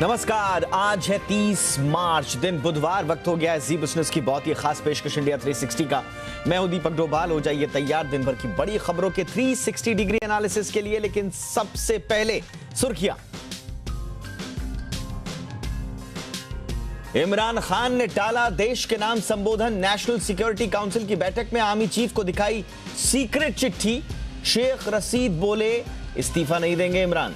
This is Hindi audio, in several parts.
नमस्कार, आज है 30 मार्च, दिन बुधवार। वक्त हो गया है जी बिजनेस की बहुत ही खास पेशकश इंडिया 360 का। मैं हूं दीपक डोभाल। हो जाइए तैयार दिन भर की बड़ी खबरों के 360 डिग्री एनालिसिस के लिए। लेकिन सबसे पहले सुर्खियां। इमरान खान ने टाला देश के नाम संबोधन। नेशनल सिक्योरिटी काउंसिल की बैठक में आर्मी चीफ को दिखाई सीक्रेट चिट्ठी। शेख रशीद बोले इस्तीफा नहीं देंगे इमरान।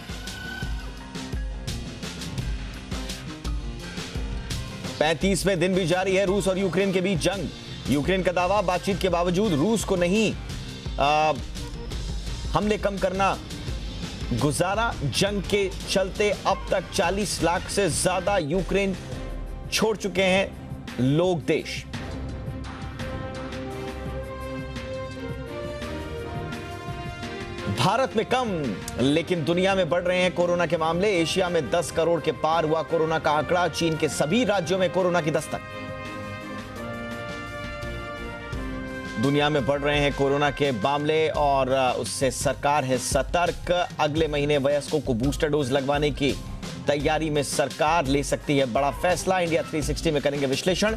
35वें दिन भी जारी है रूस और यूक्रेन के बीच जंग। यूक्रेन का दावा, बातचीत के बावजूद रूस को नहीं हमले कम करना गुजारा। जंग के चलते अब तक 40 लाख से ज्यादा यूक्रेन छोड़ चुके हैं लोग देश। भारत में कम लेकिन दुनिया में बढ़ रहे हैं कोरोना के मामले। एशिया में 10 करोड़ के पार हुआ कोरोना का आंकड़ा। चीन के सभी राज्यों में कोरोना की दस्तक। दुनिया में बढ़ रहे हैं कोरोना के मामले और उससे सरकार है सतर्क। अगले महीने वयस्कों को बूस्टर डोज लगवाने की तैयारी में सरकार ले सकती है बड़ा फैसला। इंडिया 360 में करेंगे विश्लेषण।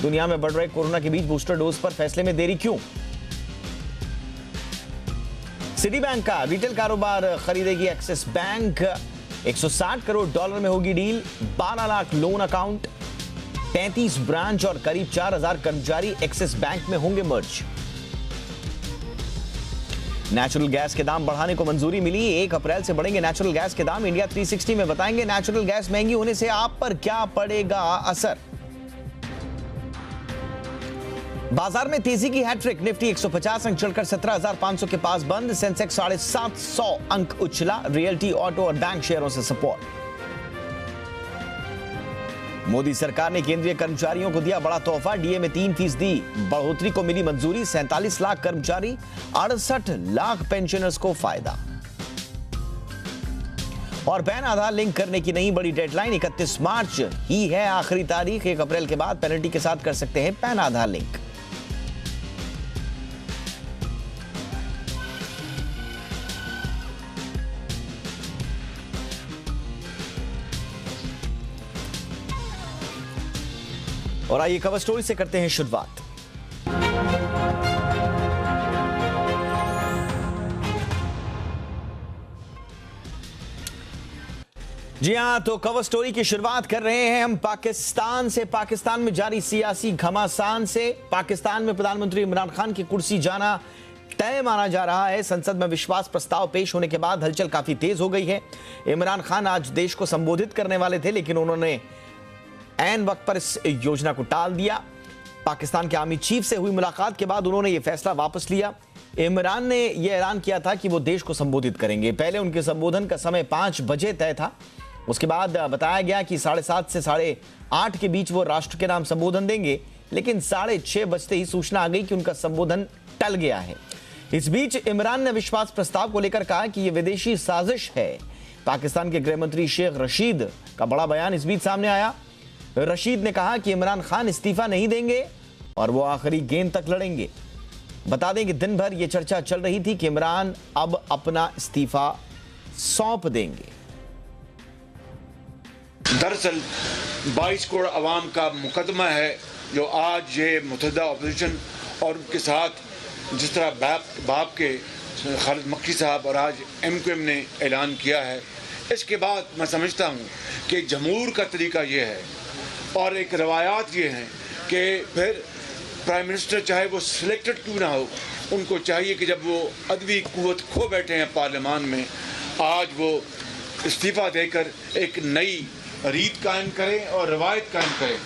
दुनिया में बढ़ रहे कोरोना के बीच बूस्टर डोज पर फैसले में देरी क्यों? सिटी बैंक का रिटेल कारोबार खरीदेगी एक्सिस बैंक। 160 करोड़ डॉलर में होगी deal. 12 lakh loan account, 35 branch और करीब 4000 कर्मचारी एक्सिस बैंक में होंगे मर्ज। नेचुरल गैस के दाम बढ़ाने को मंजूरी मिली। 1 अप्रैल से बढ़ेंगे नेचुरल गैस के दाम। इंडिया 360 में बताएंगे नेचुरल गैस महंगी होने से आप पर क्या पड़ेगा असर। बाजार में तेजी की हैट्रिक। निफ्टी 150 अंक चढ़कर 17,500 के पास बंद। सेंसेक्स 750 अंक उछला। रियल्टी, ऑटो और बैंक शेयरों से सपोर्ट। मोदी सरकार ने केंद्रीय कर्मचारियों को दिया बड़ा तोहफा। डीए में 3% बढ़ोतरी को मिली मंजूरी। 47 लाख कर्मचारी, 68 लाख पेंशनर्स को फायदा। और पैन आधार लिंक करने की नई बड़ी डेडलाइन। 31 मार्च ही है आखिरी तारीख। 1 अप्रैल के बाद पेनल्टी के साथ कर सकते हैं पैन आधार लिंक। और आइए कवर स्टोरी से करते हैं शुरुआत। जी हां, तो कवर स्टोरी की शुरुआत कर रहे हैं हम पाकिस्तान से। पाकिस्तान में जारी सियासी घमासान से पाकिस्तान में प्रधानमंत्री इमरान खान की कुर्सी जाना तय माना जा रहा है। संसद में विश्वास प्रस्ताव पेश होने के बाद हलचल काफी तेज हो गई है। इमरान खान आज देश को संबोधित करने वाले थे, लेकिन उन्होंने ऐन वक्त पर इस योजना को टाल दिया। पाकिस्तान के आर्मी चीफ से हुई मुलाकात के बाद उन्होंने यह फैसला वापस लिया। इमरान ने यह ऐलान किया था कि वो देश को संबोधित करेंगे। पहले उनके संबोधन का समय 5 बजे तय था। उसके बाद बताया गया कि 7:30 से 8:30 के बीच वो राष्ट्र के नाम संबोधन देंगे, लेकिन 6:30 बजते ही सूचना आ गई कि उनका संबोधन टल गया है। इस बीच इमरान ने विश्वास प्रस्ताव को लेकर कहा कि यह विदेशी साजिश है। पाकिस्तान के गृह मंत्री शेख रशीद का बड़ा बयान इस बीच सामने आया। रशीद ने कहा कि इमरान खान इस्तीफा नहीं देंगे और वो आखिरी गेंद तक लड़ेंगे। बता दें कि दिन भर यह चर्चा चल रही थी कि इमरान अब अपना इस्तीफा सौंप देंगे। दरअसल 22 करोड़ अवाम का मुकदमा है जो आज ये मुतहदा अपोजिशन और उनके साथ जिस तरह बाप के खालिद मक्की साहब और आज MQM ने ऐलान किया है, इसके बाद मैं समझता हूँ कि जमहूर का तरीका ये है और एक रवायात ये हैं कि फिर प्राइम मिनिस्टर चाहे वो सिलेक्टेड क्यों ना हो, उनको चाहिए कि जब वो अदबी कुव्वत खो बैठे हैं पार्लियामान में, आज वो इस्तीफ़ा देकर एक नई रीत कायम करें और रवायत कायम करें।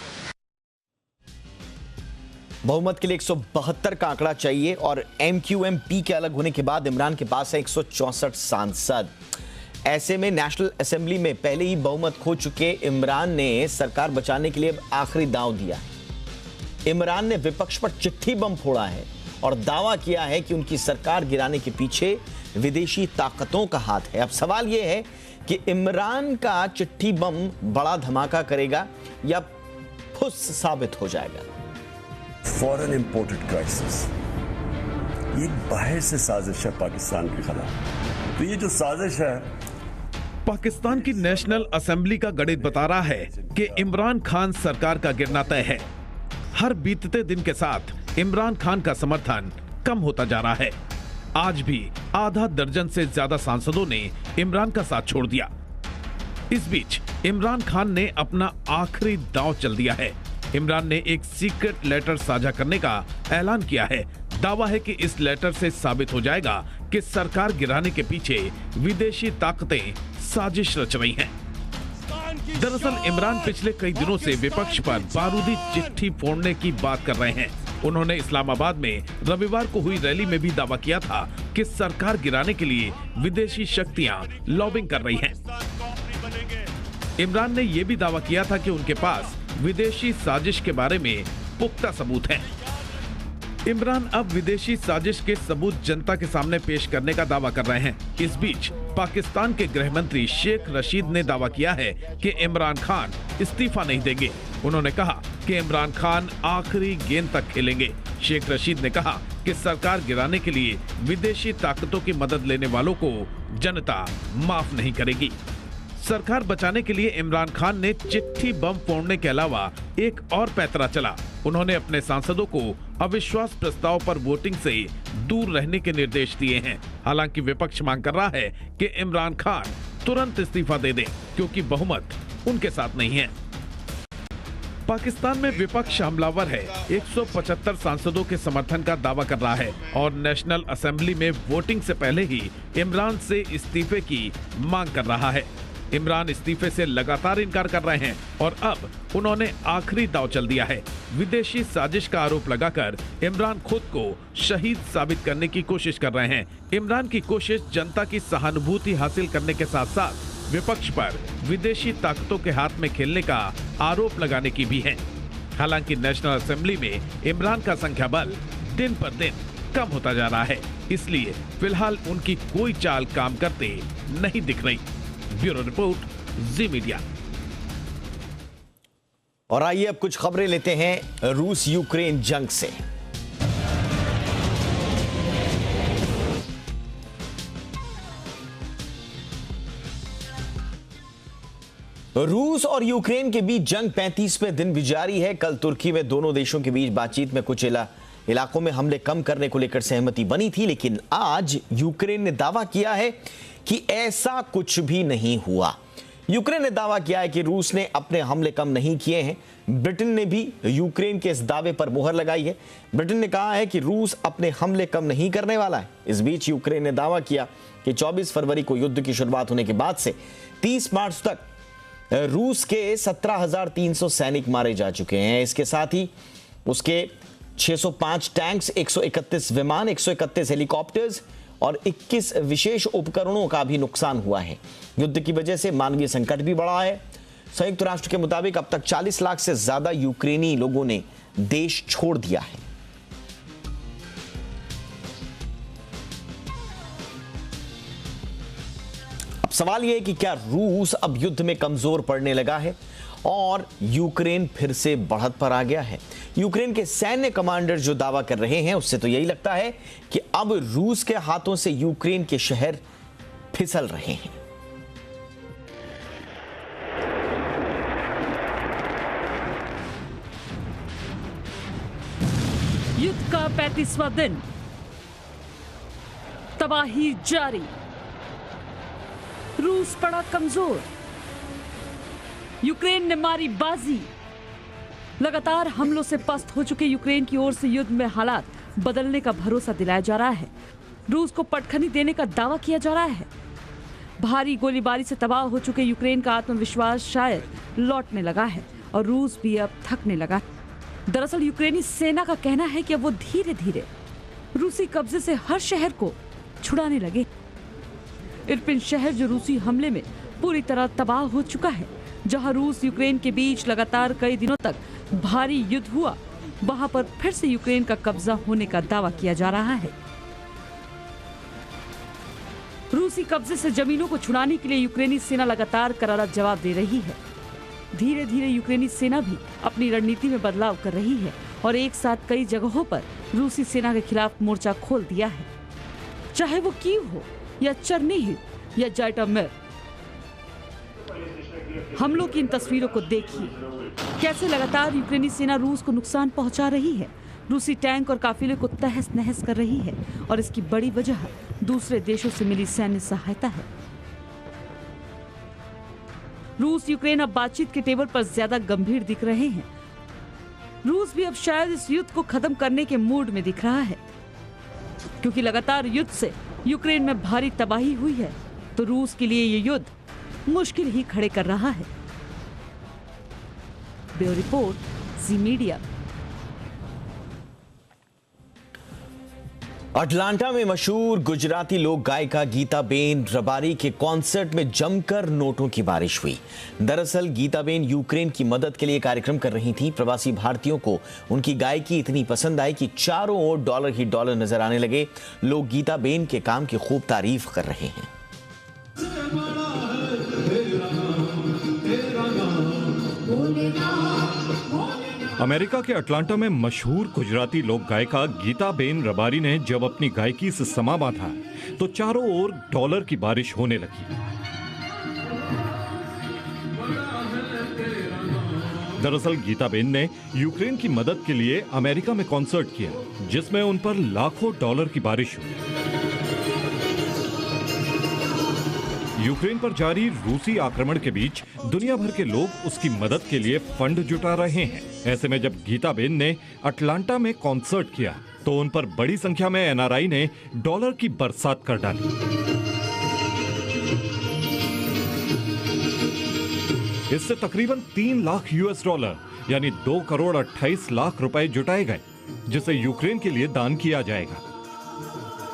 बहुमत के लिए 172 का आंकड़ा चाहिए और MQM-P के अलग होने के बाद इमरान के पास है 164 सांसद। ऐसे में नेशनल असेंबली में पहले ही बहुमत खो चुके इमरान ने सरकार बचाने के लिए आखिरी दांव दिया। इमरान ने विपक्ष पर चिट्ठी बम फोड़ा है और दावा किया है कि उनकी सरकार गिराने के पीछे विदेशी ताकतों का हाथ है। अब सवाल यह है कि इमरान का चिट्ठी बम बड़ा धमाका करेगा या फुस साबित हो जाएगा। फॉरेन इंपोर्टेड क्राइसिस, ये बाहर से साजिश है पाकिस्तान के खिलाफ। तो ये जो साजिश है पाकिस्तान की नेशनल असेंबली का गणित बता रहा है कि इमरान खान सरकार का गिरना तय है। हर बीतते दिन के साथ इमरान खान का समर्थन कम होता जा रहा है। आज भी आधा दर्जन से ज्यादा सांसदों ने इमरान का साथ छोड़ दिया। इस बीच इमरान खान ने अपना आखिरी दांव चल दिया है। इमरान ने एक सीक्रेट लेटर साझा करने का ऐलान किया है। दावा है कि इस लेटर से साबित हो जाएगा कि सरकार गिराने के पीछे विदेशी ताकतें साजिश रच रही हैं। दरअसल इमरान पिछले कई दिनों से विपक्ष पर बारूदी चिट्ठी फोड़ने की बात कर रहे हैं। उन्होंने इस्लामाबाद में रविवार को हुई रैली में भी दावा किया था कि सरकार गिराने के लिए विदेशी शक्तियां लॉबिंग कर रही हैं। इमरान ने यह भी दावा किया था कि उनके पास विदेशी साजिश के बारे में पुख्ता सबूत हैं। इमरान अब विदेशी साजिश के सबूत जनता के सामने पेश करने का दावा कर रहे हैं। इस बीच पाकिस्तान के गृह मंत्री शेख रशीद ने दावा किया है कि इमरान खान इस्तीफा नहीं देंगे। उन्होंने कहा कि इमरान खान आखिरी गेंद तक खेलेंगे। शेख रशीद ने कहा कि सरकार गिराने के लिए विदेशी ताकतों की मदद लेने वालों को जनता माफ नहीं करेगी। सरकार बचाने के लिए इमरान खान ने चिट्ठी बम फोड़ने के अलावा एक और पैतरा चला। उन्होंने अपने सांसदों को अविश्वास प्रस्ताव पर वोटिंग से दूर रहने के निर्देश दिए हैं। हालांकि विपक्ष मांग कर रहा है कि इमरान खान तुरंत इस्तीफा दे दें, क्योंकि बहुमत उनके साथ नहीं है। पाकिस्तान में विपक्ष हमलावर है। 175 सांसदों के समर्थन का दावा कर रहा है और नेशनल असेंबली में वोटिंग से पहले ही इमरान से इस्तीफे की मांग कर रहा है। इमरान इस्तीफे से लगातार इनकार कर रहे हैं और अब उन्होंने आखिरी दांव चल दिया है। विदेशी साजिश का आरोप लगाकर इमरान खुद को शहीद साबित करने की कोशिश कर रहे हैं। इमरान की कोशिश जनता की सहानुभूति हासिल करने के साथ साथ विपक्ष पर विदेशी ताकतों के हाथ में खेलने का आरोप लगाने की भी है। हालांकि नेशनल असेंबली में इमरान का संख्या बल दिन पर दिन कम होता जा रहा है, इसलिए फिलहाल उनकी कोई चाल काम करते नहीं दिख रही। ब्यूरो रिपोर्ट, जी मीडिया। और आइए अब कुछ खबरें लेते हैं रूस यूक्रेन जंग से। रूस और यूक्रेन के बीच जंग 35वें दिन भी जारी है। कल तुर्की में दोनों देशों के बीच बातचीत में कुछ इलाकों में हमले कम करने को लेकर सहमति बनी थी, लेकिन आज यूक्रेन ने दावा किया है कि ऐसा कुछ भी नहीं हुआ। यूक्रेन ने दावा किया है कि रूस ने अपने हमले कम नहीं किए हैं। ब्रिटेन ने भी यूक्रेन के इस दावे पर मुहर लगाई है। ब्रिटेन ने कहा है कि रूस अपने हमले कम नहीं करने वाला है। इस बीच यूक्रेन ने दावा किया कि 24 फरवरी को युद्ध की शुरुआत होने के बाद से 30 मार्च तक रूस के 17,300 सैनिक मारे जा चुके हैं। इसके साथ ही उसके 605 टैंक्स, 131 विमान, 131 हेलीकॉप्टर्स और 21 विशेष उपकरणों का भी नुकसान हुआ है। युद्ध की वजह से मानवीय संकट भी बढ़ा है। संयुक्त राष्ट्र के मुताबिक अब तक 40 लाख से ज्यादा यूक्रेनी लोगों ने देश छोड़ दिया है। अब सवाल यह है कि क्या रूस अब युद्ध में कमजोर पड़ने लगा है और यूक्रेन फिर से बढ़त पर आ गया है। यूक्रेन के सैन्य कमांडर जो दावा कर रहे हैं उससे तो यही लगता है कि अब रूस के हाथों से यूक्रेन के शहर फिसल रहे हैं। युद्ध का 35वां दिन, तबाही जारी, रूस पड़ा कमजोर, यूक्रेन ने मारी बाजी। लगातार हमलों से पस्त हो चुके यूक्रेन की ओर से युद्ध में हालात बदलने का भरोसा दिलाया जा रहा है। रूस को पटखनी देने का दावा किया जा रहा है। भारी गोलीबारी से तबाह हो चुके यूक्रेन का आत्मविश्वास शायद लौटने लगा है और रूस भी अब थकने लगा। दरअसल यूक्रेनी सेना का कहना है कि अब वो धीरे धीरे रूसी कब्जे से हर शहर को छुड़ाने लगे। इरपिन शहर जो रूसी हमले में पूरी तरह तबाह हो चुका है, जहां रूस यूक्रेन के बीच लगातार कई दिनों तक भारी युद्ध हुआ, वहां पर फिर से यूक्रेन का कब्जा होने का दावा किया जा रहा है। रूसी कब्जे से जमीनों को छुड़ाने के लिए यूक्रेनी सेना लगातार करारा जवाब दे रही है। धीरे धीरे यूक्रेनी सेना भी अपनी रणनीति में बदलाव कर रही है और एक साथ कई जगहों पर रूसी सेना के खिलाफ मोर्चा खोल दिया है। चाहे वो कीव हो या चर्निहिव या जाइटोमिर, हमलों की इन तस्वीरों को देखिए, कैसे लगातार यूक्रेनी सेना रूस को नुकसान पहुंचा रही है, रूसी टैंक और काफिले को तहस नहस कर रही है, और इसकी बड़ी वजह दूसरे देशों से मिली सैन्य सहायता है। रूस यूक्रेन अब बातचीत के टेबल पर ज्यादा गंभीर दिख रहे हैं। रूस भी अब शायद इस युद्ध को खत्म करने के मूड में दिख रहा है, क्योंकि लगातार युद्ध से यूक्रेन में भारी तबाही हुई है, तो रूस के लिए ये युद्ध मुश्किल ही खड़े कर रहा है। ब्यूरो रिपोर्ट, जी मीडिया। अटलांटा में मशहूर गुजराती लोक गायिका गीताबेन रबारी के कॉन्सर्ट में जमकर नोटों की बारिश हुई। दरअसल गीताबेन यूक्रेन की मदद के लिए कार्यक्रम कर रही थीं। प्रवासी भारतीयों को उनकी गायकी इतनी पसंद आई कि चारों ओर डॉलर ही डॉलर नजर आने लगे। लोग गीताबेन के काम की खूब तारीफ कर रहे हैं। अमेरिका के अटलांटा में मशहूर गुजराती लोक गायिका गीताबेन रबारी ने जब अपनी गायकी से समा बांधा तो चारों ओर डॉलर की बारिश होने लगी। दरअसल गीताबेन ने यूक्रेन की मदद के लिए अमेरिका में कॉन्सर्ट किया, जिसमें उन पर लाखों डॉलर की बारिश हुई। यूक्रेन पर जारी रूसी आक्रमण के बीच दुनिया भर के लोग उसकी मदद के लिए फंड जुटा रहे हैं। ऐसे में जब गीताबेन ने अटलांटा में कॉन्सर्ट किया तो उन पर बड़ी संख्या में एनआरआई ने डॉलर की बरसात कर डाली। इससे तकरीबन 3 लाख US डॉलर यानी 2 करोड़ 28 लाख रुपए जुटाए गए, जिसे यूक्रेन के लिए दान किया जाएगा।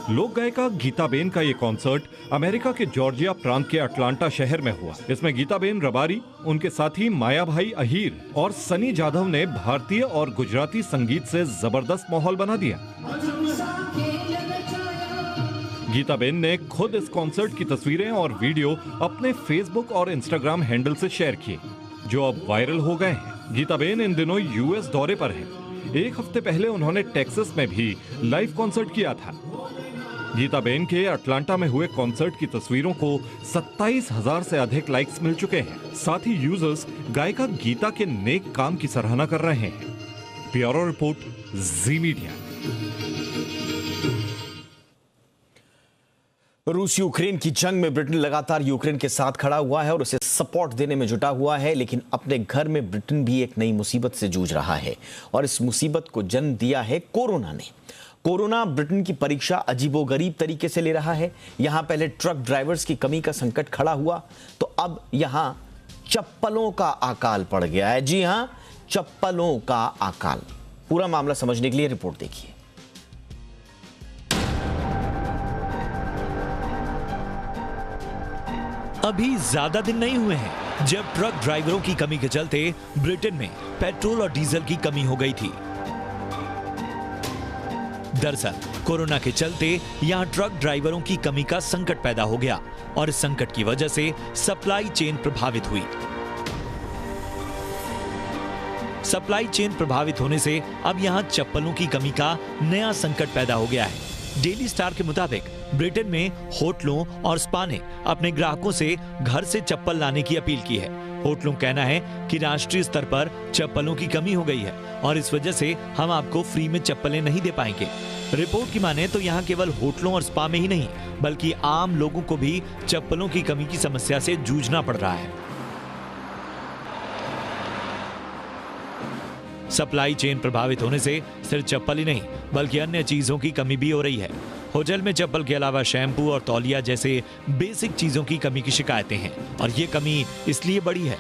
लोक गायिका गीताबेन का ये कॉन्सर्ट अमेरिका के जॉर्जिया प्रांत के अटलांटा शहर में हुआ। इसमें गीताबेन रबारी, उनके साथी माया भाई अहीर और सनी जाधव ने भारतीय और गुजराती संगीत से जबरदस्त माहौल बना दिया। गीताबेन ने खुद इस कॉन्सर्ट की तस्वीरें और वीडियो अपने फेसबुक और इंस्टाग्राम हैंडल से शेयर किए, जो अब वायरल हो गए हैं। गीताबेन इन दिनों US दौरे पर है। एक हफ्ते पहले उन्होंने टेक्सास में भी लाइव कॉन्सर्ट किया था। गीताबेन के अटलांटा में हुए कॉन्सर्ट की तस्वीरों को 27,000 से अधिक लाइक्स मिल चुके हैं। साथ ही यूजर्स गायिका गीता के नेक काम की सराहना कर रहे हैं। ब्यूरो रिपोर्ट, जी मीडिया। रूस यूक्रेन की जंग में ब्रिटेन लगातार यूक्रेन के साथ खड़ा हुआ है और उसे सपोर्ट देने में जुटा हुआ है, लेकिन अपने घर में ब्रिटेन भी एक नई मुसीबत से जूझ रहा है और इस मुसीबत को जन्म दिया है कोरोना ने। कोरोना ब्रिटेन की परीक्षा अजीबोगरीब तरीके से ले रहा है। यहां पहले ट्रक ड्राइवर्स की कमी का संकट खड़ा हुआ, तो अब यहां चप्पलों का अकाल पड़ गया है। जी हां, चप्पलों का अकाल। पूरा मामला समझने के लिए रिपोर्ट देखिए। अभी ज्यादा दिन नहीं हुए हैं जब ट्रक ड्राइवरों की कमी के चलते ब्रिटेन में पेट्रोल और डीजल की कमी हो गई थी। दरअसल कोरोना के चलते यहां ट्रक ड्राइवरों की कमी का संकट पैदा हो गया और इस संकट की वजह से सप्लाई चेन प्रभावित हुई। सप्लाई चेन प्रभावित होने से अब यहां चप्पलों की कमी का नया संकट पैदा हो गया है। डेली स्टार के मुताबिक ब्रिटेन में होटलों और स्पा ने अपने ग्राहकों से घर से चप्पल लाने की अपील की है। होटलों का कहना है कि राष्ट्रीय स्तर पर चप्पलों की कमी हो गई है और इस वजह से हम आपको फ्री में चप्पलें नहीं दे पाएंगे। रिपोर्ट की माने तो यहाँ केवल होटलों और स्पा में ही नहीं बल्कि आम लोगों को भी चप्पलों की कमी की समस्या से जूझना पड़ रहा है। सप्लाई चेन प्रभावित होने से सिर्फ चप्पल ही नहीं बल्कि अन्य चीजों की कमी भी हो रही है। होटल में चप्पल के अलावा शैम्पू और तौलिया जैसे बेसिक चीजों की कमी की शिकायतें हैं और ये कमी इसलिए बढ़ी है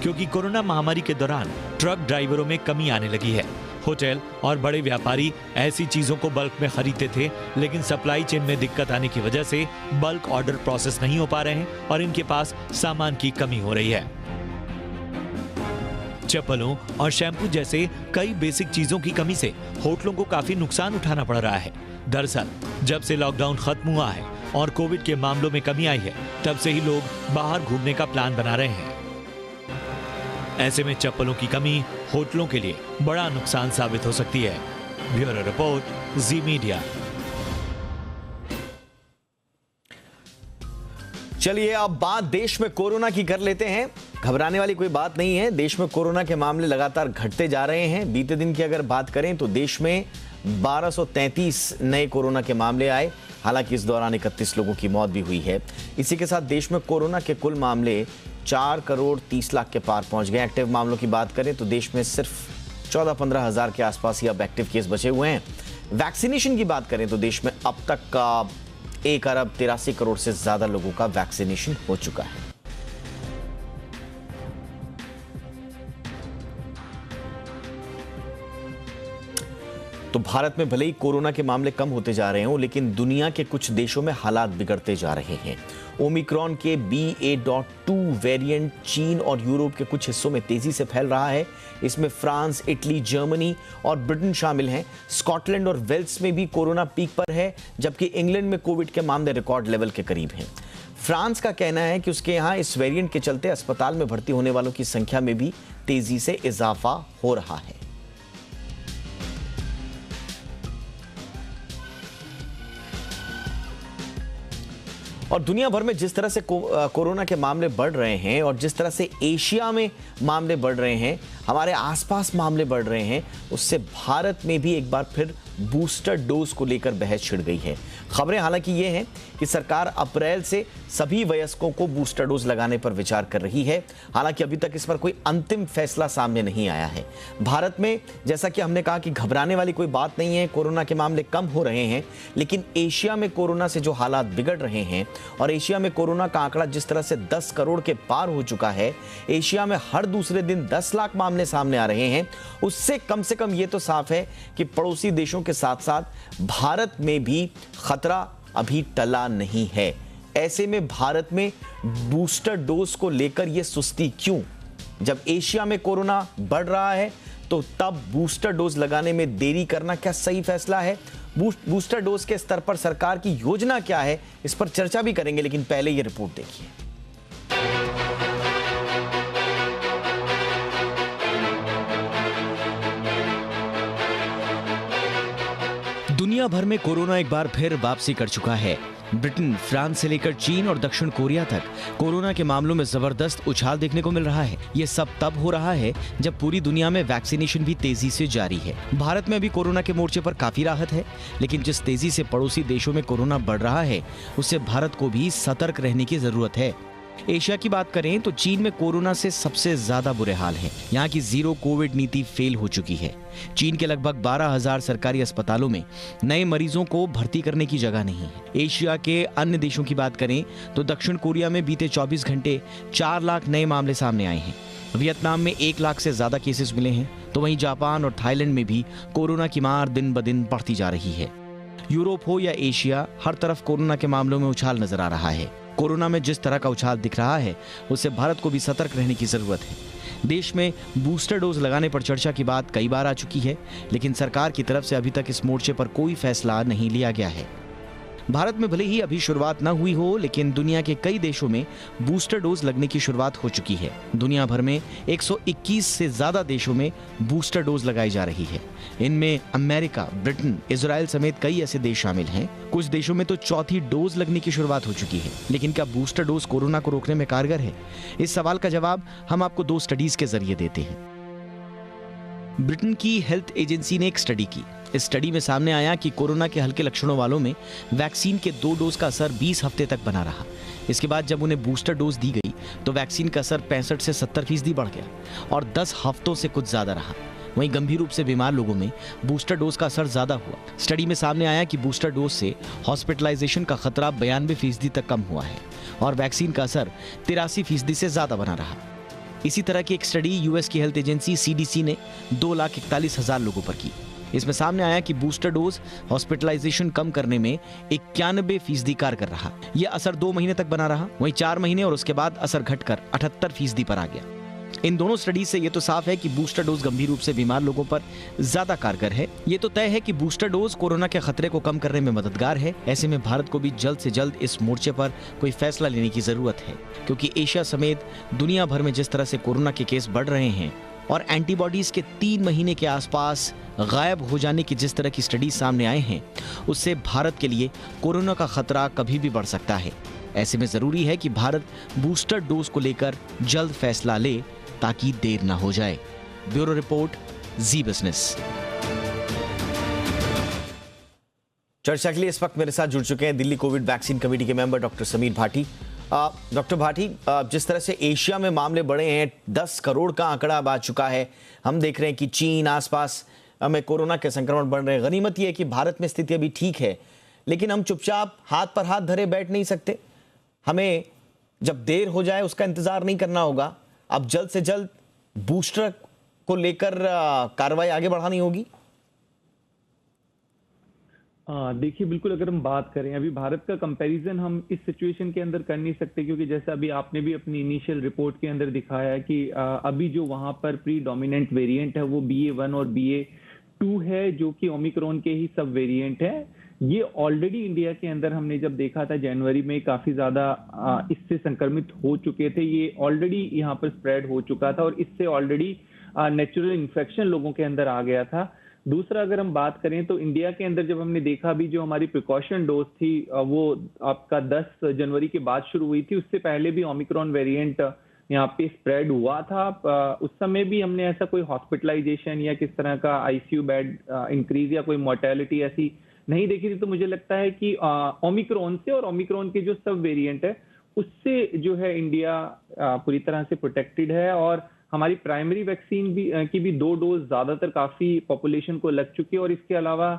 क्योंकि कोरोना महामारी के दौरान ट्रक ड्राइवरों में कमी आने लगी है। होटल और बड़े व्यापारी ऐसी चीजों को बल्क में खरीदते थे, लेकिन सप्लाई चेन में दिक्कत आने की वजह से बल्क ऑर्डर प्रोसेस नहीं हो पा रहे हैं और इनके पास सामान की कमी हो रही है। चप्पलों और शैम्पू जैसे कई बेसिक चीजों की कमी से होटलों को काफी नुकसान उठाना पड़ रहा है। दरअसल जब से लॉकडाउन खत्म हुआ है और कोविड के मामलों में कमी आई है, तब से ही लोग बाहर घूमने का प्लान बना रहे हैं। ऐसे में चप्पलों की कमी होटलों के लिए बड़ा नुकसान साबित हो सकती है। ब्यूरो रिपोर्ट, जी मीडिया। चलिए अब बात देश में कोरोना की कर लेते हैं। घबराने वाली कोई बात नहीं है। देश में कोरोना के मामले लगातार घटते जा रहे हैं। बीते दिन की अगर बात करें तो देश में 1233 नए कोरोना के मामले आए। हालांकि इस दौरान 31 लोगों की मौत भी हुई है। इसी के साथ देश में कोरोना के कुल मामले 4 करोड़ 30 लाख के पार पहुंच गए। एक्टिव मामलों की बात करें तो देश में सिर्फ 14-15 हजार के आसपास ही अब एक्टिव केस बचे हुए हैं। वैक्सीनेशन की बात करें तो देश में अब तक का 1 अरब 83 करोड़ से ज्यादा लोगों का वैक्सीनेशन हो चुका है। तो भारत में भले ही कोरोना के मामले कम होते जा रहे हों, लेकिन दुनिया के कुछ देशों में हालात बिगड़ते जा रहे हैं। ओमिक्रॉन के BA.2 वेरिएंट चीन और यूरोप के कुछ हिस्सों में तेजी से फैल रहा है। इसमें फ्रांस, इटली, जर्मनी और ब्रिटेन शामिल हैं। स्कॉटलैंड और वेल्स में भी कोरोना पीक पर है, जबकि इंग्लैंड में कोविड के मामले रिकॉर्ड लेवल के करीब हैं। फ्रांस का कहना है कि उसके यहाँ इस वेरिएंट के चलते अस्पताल में भर्ती होने वालों की संख्या में भी तेजी से इजाफा हो रहा है। और दुनिया भर में जिस तरह से कोरोना के मामले बढ़ रहे हैं और जिस तरह से एशिया में मामले बढ़ रहे हैं, हमारे आसपास मामले बढ़ रहे हैं, उससे भारत में भी एक बार फिर बूस्टर डोज को लेकर बहस छिड़ गई है। खबरें हालांकि ये हैं कि सरकार अप्रैल से सभी वयस्कों को बूस्टर डोज लगाने पर विचार कर रही है। हालांकि अभी तक इस पर कोई अंतिम फैसला सामने नहीं आया है। भारत में जैसा कि हमने कहा कि घबराने वाली कोई बात नहीं है, कोरोना के मामले कम हो रहे हैं, लेकिन एशिया में कोरोना से जो हालात बिगड़ रहे हैं और एशिया में कोरोना का आंकड़ा जिस तरह से 10 करोड़ के पार हो चुका है, एशिया में हर दूसरे दिन 10 लाख मामले सामने आ रहे हैं, उससे कम से कम ये तो साफ है कि पड़ोसी देशों के साथ साथ भारत में भी खतरा अभी टला नहीं है। ऐसे में भारत में बूस्टर डोज को लेकर यह सुस्ती क्यों? जब एशिया में कोरोना बढ़ रहा है तो तब बूस्टर डोज लगाने में देरी करना क्या सही फैसला है? बूस्टर डोज के स्तर पर सरकार की योजना क्या है, इस पर चर्चा भी करेंगे, लेकिन पहले यह रिपोर्ट देखिए। दुनिया भर में कोरोना एक बार फिर वापसी कर चुका है। ब्रिटेन, फ्रांस से लेकर चीन और दक्षिण कोरिया तक कोरोना के मामलों में जबरदस्त उछाल देखने को मिल रहा है। ये सब तब हो रहा है जब पूरी दुनिया में वैक्सीनेशन भी तेजी से जारी है। भारत में भी कोरोना के मोर्चे पर काफी राहत है, लेकिन जिस तेजी से पड़ोसी देशों में कोरोना बढ़ रहा है, उससे भारत को भी सतर्क रहने की जरूरत है। एशिया की बात करें तो चीन में कोरोना से सबसे ज्यादा बुरे हाल है। यहाँ की जीरो कोविड नीति फेल हो चुकी है। चीन के लगभग 12,000 सरकारी अस्पतालों में नए मरीजों को भर्ती करने की जगह नहीं है। एशिया के अन्य देशों की बात करें तो दक्षिण कोरिया में बीते 24 घंटे 4 लाख नए मामले सामने आए हैं। वियतनाम में 1 लाख से ज्यादा केसेस मिले हैं, तो वहीं जापान और थाईलैंड में भी कोरोना की मार दिन ब दिन बढ़ती जा रही है। यूरोप हो या एशिया, हर तरफ कोरोना के मामलों में उछाल नजर आ रहा है। कोरोना में जिस तरह का उछाल दिख रहा है, उससे भारत को भी सतर्क रहने की जरूरत है। देश में बूस्टर डोज लगाने पर चर्चा की बात कई बार आ चुकी है, लेकिन सरकार की तरफ से अभी तक इस मोर्चे पर कोई फैसला नहीं लिया गया है। भारत में भले ही अभी शुरुआत न हुई हो, लेकिन दुनिया के कई देशों में बूस्टर डोज लगने की शुरुआत हो चुकी है। दुनिया भर में 121 से ज्यादा देशों में बूस्टर डोज लगाई जा रही है। इनमें अमेरिका, ब्रिटेन, इजराइल समेत कई ऐसे देश शामिल हैं। कुछ देशों में तो चौथी डोज लगने की शुरुआत हो चुकी है। लेकिन क्या बूस्टर डोज कोरोना को रोकने में कारगर है? इस सवाल का जवाब हम आपको 2 स्टडीज के जरिए देते हैं। ब्रिटेन की हेल्थ एजेंसी ने एक स्टडी की। इस स्टडी में सामने आया कि कोरोना के हल्के लक्षणों वालों में वैक्सीन के 2 डोज का असर 20 हफ्ते तक बना रहा। इसके बाद जब उन्हें बूस्टर डोज दी गई तो वैक्सीन का असर 65 से 70% बढ़ गया और 10 हफ्तों से कुछ ज्यादा रहा। वहीं गंभीर रूप से बीमार लोगों में बूस्टर डोज का असर ज्यादा हुआ। स्टडी में सामने आया कि बूस्टर डोज से हॉस्पिटलाइजेशन का खतरा 92% तक कम हुआ है और वैक्सीन का असर 83% से ज्यादा बना रहा। इसी तरह की एक स्टडी यूएस की हेल्थ एजेंसी CDC ने 2,41,000 लोगों पर की। इसमें सामने आया कि बूस्टर डोज हॉस्पिटलाइजेशन कम करने में 91% कारगर रहा। यह असर 2 महीने तक बना रहा, वहीं 4 महीने और उसके बाद असर घटकर 78% पर आ गया। इन दोनों स्टडीज से यह तो साफ है कि बूस्टर डोज गंभीर रूप से बीमार लोगों पर ज्यादा कारगर है। ये तो तय है कि बूस्टर डोज कोरोना के खतरे को कम करने में मददगार है। ऐसे में भारत को भी जल्द से जल्द इस मोर्चे पर कोई फैसला लेने की जरूरत है, क्योंकि एशिया समेत दुनिया भर में जिस तरह से कोरोना के केस बढ़ रहे हैं, और एंटीबॉडीज के 3 महीने के आसपास गायब हो जाने की जिस तरह की स्टडीज सामने आए हैं, उससे भारत के लिए कोरोना का खतरा कभी भी बढ़ सकता है। ऐसे में जरूरी है कि भारत बूस्टर डोज को लेकर जल्द फैसला ले ताकि देर ना हो जाए। ब्यूरो रिपोर्ट, जी बिजनेस। चर्चा के लिए इस वक्त मेरे साथ जुड़ चुके हैं दिल्ली कोविड वैक्सीन कमेटी के member doctor Sameer Bhati. Doctor Bhati, जिस तरह से एशिया में मामले बढ़े हैं, 10 करोड़ का आंकड़ा अब आ चुका है। हम देख रहे हैं कि चीन आसपास में कोरोना के संक्रमण बढ़ रहे हैं। गनीमत यह है कि भारत में स्थिति अभी ठीक है, लेकिन हम चुपचाप हाथ पर हाथ धरे बैठ नहीं सकते। हमें जब देर हो जाए उसका इंतजार नहीं करना होगा। अब जल्द से जल्द बूस्टर को लेकर कार्रवाई आगे बढ़ानी होगी। देखिए, बिल्कुल अगर हम बात करें, अभी भारत का कंपैरिजन हम इस सिचुएशन के अंदर कर नहीं सकते, क्योंकि जैसा अभी आपने भी अपनी इनिशियल रिपोर्ट के अंदर दिखाया है कि अभी जो वहां पर प्री डोमिनेंट वेरिएंट है वो BA.1 और BA.2 है, जो कि ओमिक्रॉन के ही सब वेरिएंट है। ये ऑलरेडी इंडिया के अंदर हमने जब देखा था जनवरी में काफी ज्यादा इससे संक्रमित हो चुके थे। ये ऑलरेडी यहाँ पर स्प्रेड हो चुका था और इससे ऑलरेडी नेचुरल इन्फेक्शन लोगों के अंदर आ गया था। दूसरा, अगर हम बात करें तो इंडिया के अंदर जब हमने देखा भी जो हमारी प्रिकॉशन डोज थी वो आपका 10 जनवरी के बाद शुरू हुई थी, उससे पहले भी ओमिक्रॉन वेरिएंट यहाँ पे स्प्रेड हुआ था। उस समय भी हमने ऐसा कोई हॉस्पिटलाइजेशन या किस तरह का ICU बेड इंक्रीज या कोई मोर्टेलिटी ऐसी नहीं देखी थी। तो मुझे लगता है कि ओमिक्रॉन से और ओमिक्रॉन के जो सब वेरिएंट है उससे जो है इंडिया पूरी तरह से प्रोटेक्टेड है। और हमारी प्राइमरी वैक्सीन की भी 2 डोज ज्यादातर काफी पॉपुलेशन को लग चुकी है। और इसके अलावा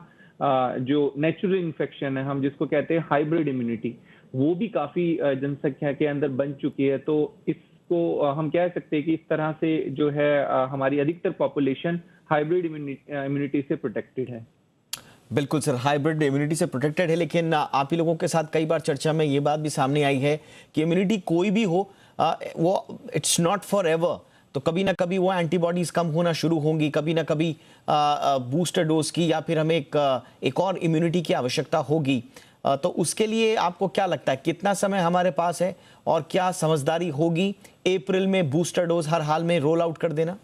जो नेचुरल इन्फेक्शन है, हम जिसको कहते हैं हाइब्रिड इम्यूनिटी, वो भी काफी जनसंख्या के अंदर बन चुकी है। तो इसको हम कह सकते हैं कि इस तरह से जो है हमारी अधिकतर पॉपुलेशन हाइब्रिड इम्यूनिटी से प्रोटेक्टेड है। बिल्कुल सर, हाइब्रिड इम्यूनिटी से प्रोटेक्टेड है, लेकिन आप ही लोगों के साथ कई बार चर्चा में ये बात भी सामने आई है कि इम्यूनिटी कोई भी हो, वो इट्स नॉट फॉर एवर। तो कभी ना कभी वो एंटीबॉडीज कम होना शुरू होंगी, कभी ना कभी बूस्टर डोज की या फिर हमें एक और इम्यूनिटी की आवश्यकता होगी। तो उसके लिए आपको क्या लगता है, कितना समय हमारे पास है और क्या समझदारी होगी अप्रैल में बूस्टर डोज हर हाल में रोल आउट कर देना?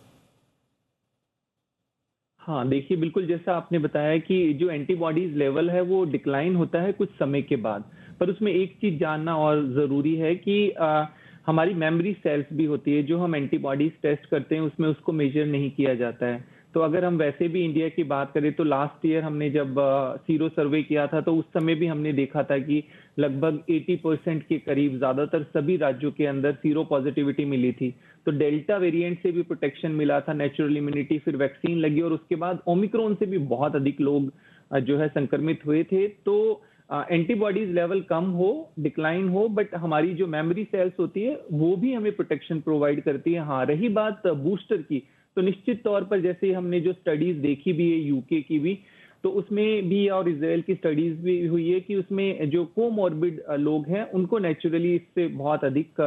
हाँ, देखिए, बिल्कुल जैसा आपने बताया कि जो एंटीबॉडीज लेवल है वो डिक्लाइन होता है कुछ समय के बाद, पर उसमें एक चीज जानना और जरूरी है कि हमारी मेमोरी सेल्स भी होती है जो हम एंटीबॉडीज टेस्ट करते हैं, उसमें उसको मेजर नहीं किया जाता है। तो अगर हम वैसे भी इंडिया की बात करें तो लास्ट ईयर हमने जब सीरो सर्वे किया था तो उस समय भी हमने देखा था कि लगभग 80% के करीब ज्यादातर सभी राज्यों के अंदर सीरो पॉजिटिविटी मिली थी। तो डेल्टा वेरिएंट से भी प्रोटेक्शन मिला था, नेचुरल इम्यूनिटी, फिर वैक्सीन लगी और उसके बाद ओमिक्रॉन से भी बहुत अधिक लोग जो है संक्रमित हुए थे। तो एंटीबॉडीज लेवल कम हो, डिक्लाइन हो, बट हमारी जो मेमोरी सेल्स होती है वो भी हमें प्रोटेक्शन प्रोवाइड करती है। हाँ, रही बात बूस्टर की, तो निश्चित तौर पर जैसे हमने जो स्टडीज देखी भी है यूके की भी, तो उसमें भी और इजराइल की स्टडीज भी हुई है कि उसमें जो कोमॉर्बिड लोग हैं उनको नेचुरली इससे बहुत अधिक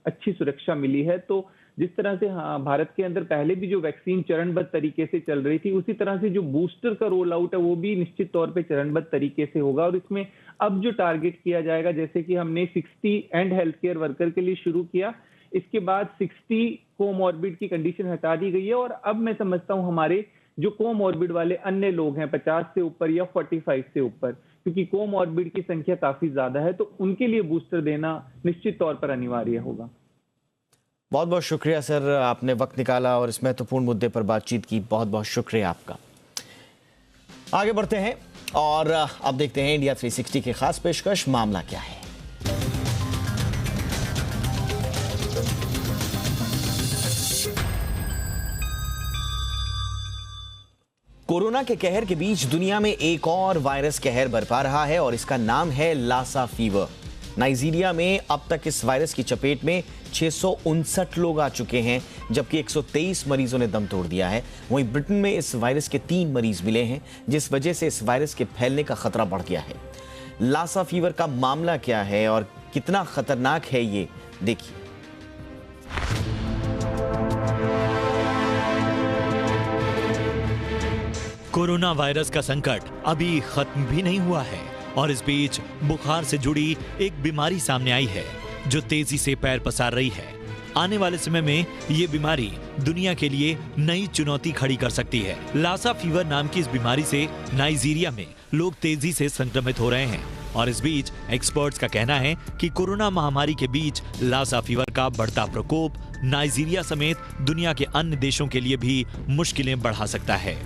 अच्छी सुरक्षा मिली है। तो जिस तरह से हाँ, भारत के अंदर पहले भी जो वैक्सीन चरणबद्ध तरीके से चल रही थी, उसी तरह से जो बूस्टर का रोल आउट है वो भी निश्चित तौर पे चरणबद्ध तरीके से होगा। और इसमें अब जो टारगेट किया जाएगा, जैसे कि हमने 60 एंड हेल्थ केयर वर्कर के लिए शुरू किया, इसके बाद 60 कोमॉर्बिड की कंडीशन हटा दी गई है। और अब मैं समझता हूँ हमारे जो कोमॉर्बिड वाले अन्य लोग हैं 50 से ऊपर या 45 से ऊपर, क्योंकि कोमॉर्बिड की संख्या काफी ज्यादा है, तो उनके लिए बूस्टर देना निश्चित तौर पर अनिवार्य होगा। बहुत बहुत शुक्रिया सर, आपने वक्त निकाला और इस महत्वपूर्ण मुद्दे पर बातचीत की। बहुत बहुत शुक्रिया आपका। आगे बढ़ते हैं और अब देखते हैं इंडिया 360 की खास पेशकश, मामला क्या है। कोरोना के कहर के बीच दुनिया में एक और वायरस कहर बरपा रहा है और इसका नाम है लासा फीवर। नाइजीरिया में अब तक इस वायरस की चपेट में 659 लोग आ चुके हैं, जबकि 123 मरीजों ने दम तोड़ दिया है। वहीं ब्रिटेन में इस वायरस के 3 मरीज मिले हैं, जिस वजह से इस वायरस के फैलने का खतरा बढ़ गया है। लासा फीवर का मामला क्या है और कितना खतरनाक है, ये देखिए। कोरोना वायरस का संकट अभी खत्म भी नहीं हुआ है और इस बीच बुखार से जुड़ी एक बीमारी सामने आई है जो तेजी से पैर पसार रही है। आने वाले समय में ये बीमारी दुनिया के लिए नई चुनौती खड़ी कर सकती है। लासा फीवर नाम की इस बीमारी से नाइजीरिया में लोग तेजी से संक्रमित हो रहे हैं और इस बीच एक्सपर्ट्स का कहना है कि कोरोना महामारी के बीच लासा फीवर का बढ़ता प्रकोप नाइजीरिया समेत दुनिया के अन्य देशों के लिए भी मुश्किलें बढ़ा सकता है।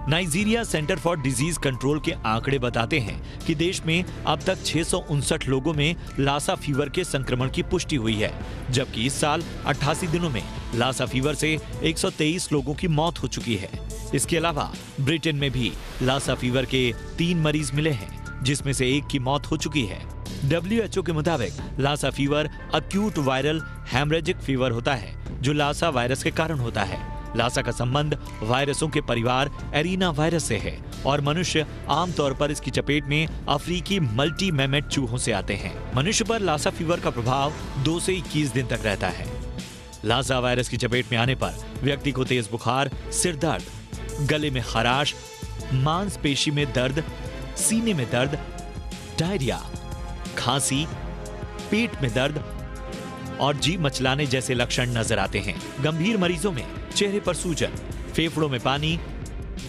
Nigeria centre for disease control के आंकड़े बताते हैं कि देश में अब तक 659 लोगों में लासा फीवर के संक्रमण की पुष्टि हुई है, जबकि इस साल 88 दिनों में लासा फीवर से 123 लोगों की मौत हो चुकी है। इसके अलावा ब्रिटेन में भी लासा फीवर के 3 मरीज मिले हैं, जिसमें से एक की मौत हो चुकी है। WHO के मुताबिक Lassa fever acute viral haemorrhagic fever होता है, जो लासा वायरस के कारण होता है। लासा का संबंध वायरसों के परिवार एरिना वायरस से है और मनुष्य आमतौर पर इसकी चपेट में अफ्रीकी मल्टी मैमेट चूहों से आते हैं। मनुष्य पर लासा फीवर का प्रभाव 2 से 21 दिन तक रहता है। लासा वायरस की चपेट में आने पर व्यक्ति को तेज बुखार, सिर दर्द, गले में खराश, मांसपेशी में दर्द, सीने में दर्द, डायरिया, खांसी, पेट में दर्द और जी मचलाने जैसे लक्षण नजर आते हैं। गंभीर मरीजों में चेहरे पर सूजन, फेफड़ों में पानी,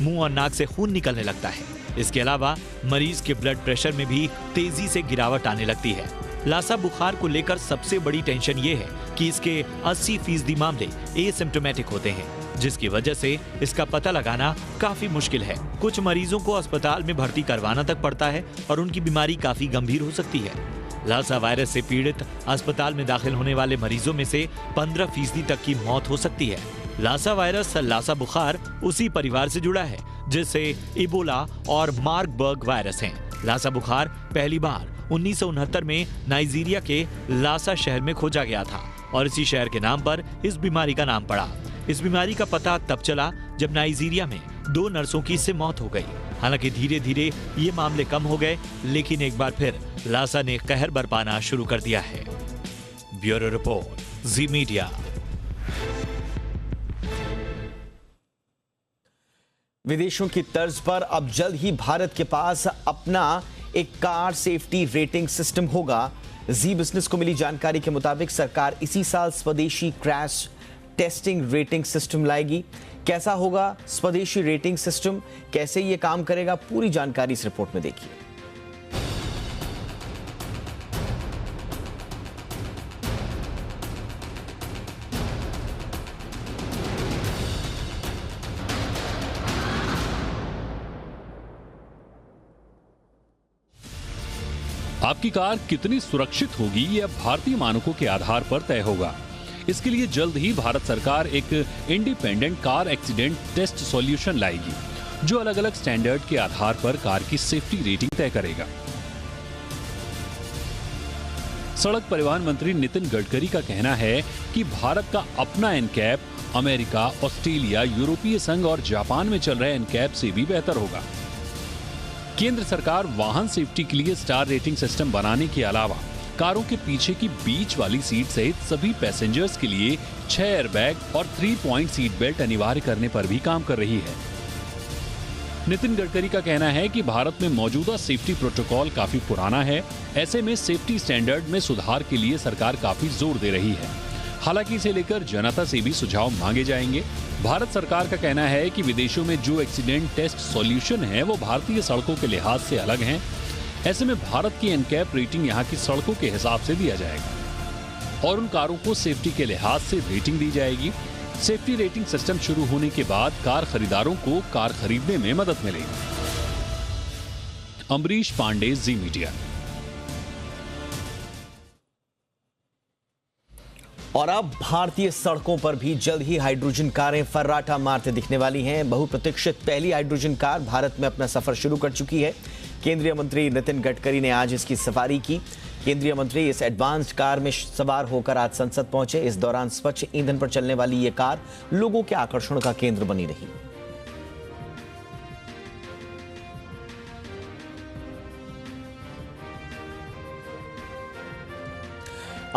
मुंह और नाक से खून निकलने लगता है। इसके अलावा मरीज के ब्लड प्रेशर में भी तेजी से गिरावट आने लगती है। लासा बुखार को लेकर सबसे बड़ी टेंशन ये है कि इसके 80% मामले एसिम्प्टोमेटिक होते हैं, जिसकी वजह से इसका पता लगाना काफी मुश्किल है। कुछ मरीजों को अस्पताल में भर्ती करवाना तक पड़ता है और उनकी बीमारी काफी गंभीर हो सकती है। लासा वायरस से पीड़ित अस्पताल में दाखिल होने वाले मरीजों में से 15% तक की मौत हो सकती है। लासा वायरस लासा बुखार उसी परिवार से जुड़ा है जिससे इबोला और मार्बर्ग वायरस हैं। लासा बुखार पहली बार 1969 में नाइजीरिया के लासा शहर में खोजा गया था और इसी शहर के नाम पर इस बीमारी का नाम पड़ा। इस बीमारी का पता तब चला जब नाइजीरिया में 2 नर्सों की इससे मौत हो गई। हालांकि धीरे धीरे ये मामले कम हो गए, लेकिन एक बार फिर लासा ने कहर बरपाना शुरू कर दिया है। ब्यूरो रिपोर्ट, जी मीडिया। विदेशों की तर्ज पर अब जल्द ही भारत के पास अपना एक कार सेफ्टी रेटिंग सिस्टम होगा। जी बिजनेस को मिली जानकारी के मुताबिक सरकार इसी साल स्वदेशी क्रैश टेस्टिंग रेटिंग सिस्टम लाएगी। कैसा होगा स्वदेशी रेटिंग सिस्टम, कैसे ये काम करेगा, पूरी जानकारी इस रिपोर्ट में देखिए। आपकी कार कितनी सुरक्षित होगी यह भारतीय मानकों के आधार पर तय होगा। इसके लिए जल्द ही भारत सरकार एक independent car accident test solution लाएगी, जो अलग अलग स्टैंडर्ड के आधार पर कार की सेफ्टी रेटिंग तय करेगा। सड़क परिवहन मंत्री नितिन गडकरी का कहना है कि भारत का अपना एनकैप अमेरिका, ऑस्ट्रेलिया, यूरोपीय संघ और जापान में चल रहे एनकैप से भी बेहतर होगा। केंद्र सरकार वाहन सेफ्टी के लिए स्टार रेटिंग सिस्टम बनाने के अलावा कारों के पीछे की बीच वाली सीट सहित सभी पैसेंजर्स के लिए 6 एयरबैग और 3 पॉइंट सीट बेल्ट अनिवार्य करने पर भी काम कर रही है। नितिन गडकरी का कहना है कि भारत में मौजूदा सेफ्टी प्रोटोकॉल काफी पुराना है। ऐसे में सेफ्टी स्टैंडर्ड में सुधार के लिए सरकार काफी जोर दे रही है। हालांकि इसे लेकर जनता से भी सुझाव मांगे जाएंगे। भारत सरकार का कहना है कि विदेशों में जो एक्सीडेंट टेस्ट सॉल्यूशन है वो भारतीय सड़कों के लिहाज से अलग हैं। ऐसे में भारत की एनकैप रेटिंग यहाँ की सड़कों के हिसाब से दिया जाएगा और उन कारों को सेफ्टी के लिहाज से रेटिंग दी जाएगी। सेफ्टी रेटिंग सिस्टम शुरू होने के बाद कार खरीदारों को कार खरीदने में मदद मिलेगी। अमरीश पांडे, जी मीडिया। और अब भारतीय सड़कों पर भी जल्द ही हाइड्रोजन कारें फर्राटा मारते दिखने वाली हैं। बहुप्रतीक्षित पहली हाइड्रोजन कार भारत में अपना सफर शुरू कर चुकी है। केंद्रीय मंत्री नितिन गडकरी ने आज इसकी सवारी की। केंद्रीय मंत्री इस एडवांस्ड कार में सवार होकर आज संसद पहुंचे। इस दौरान स्वच्छ ईंधन पर चलने वाली ये कार लोगों के आकर्षण का केंद्र बनी रही।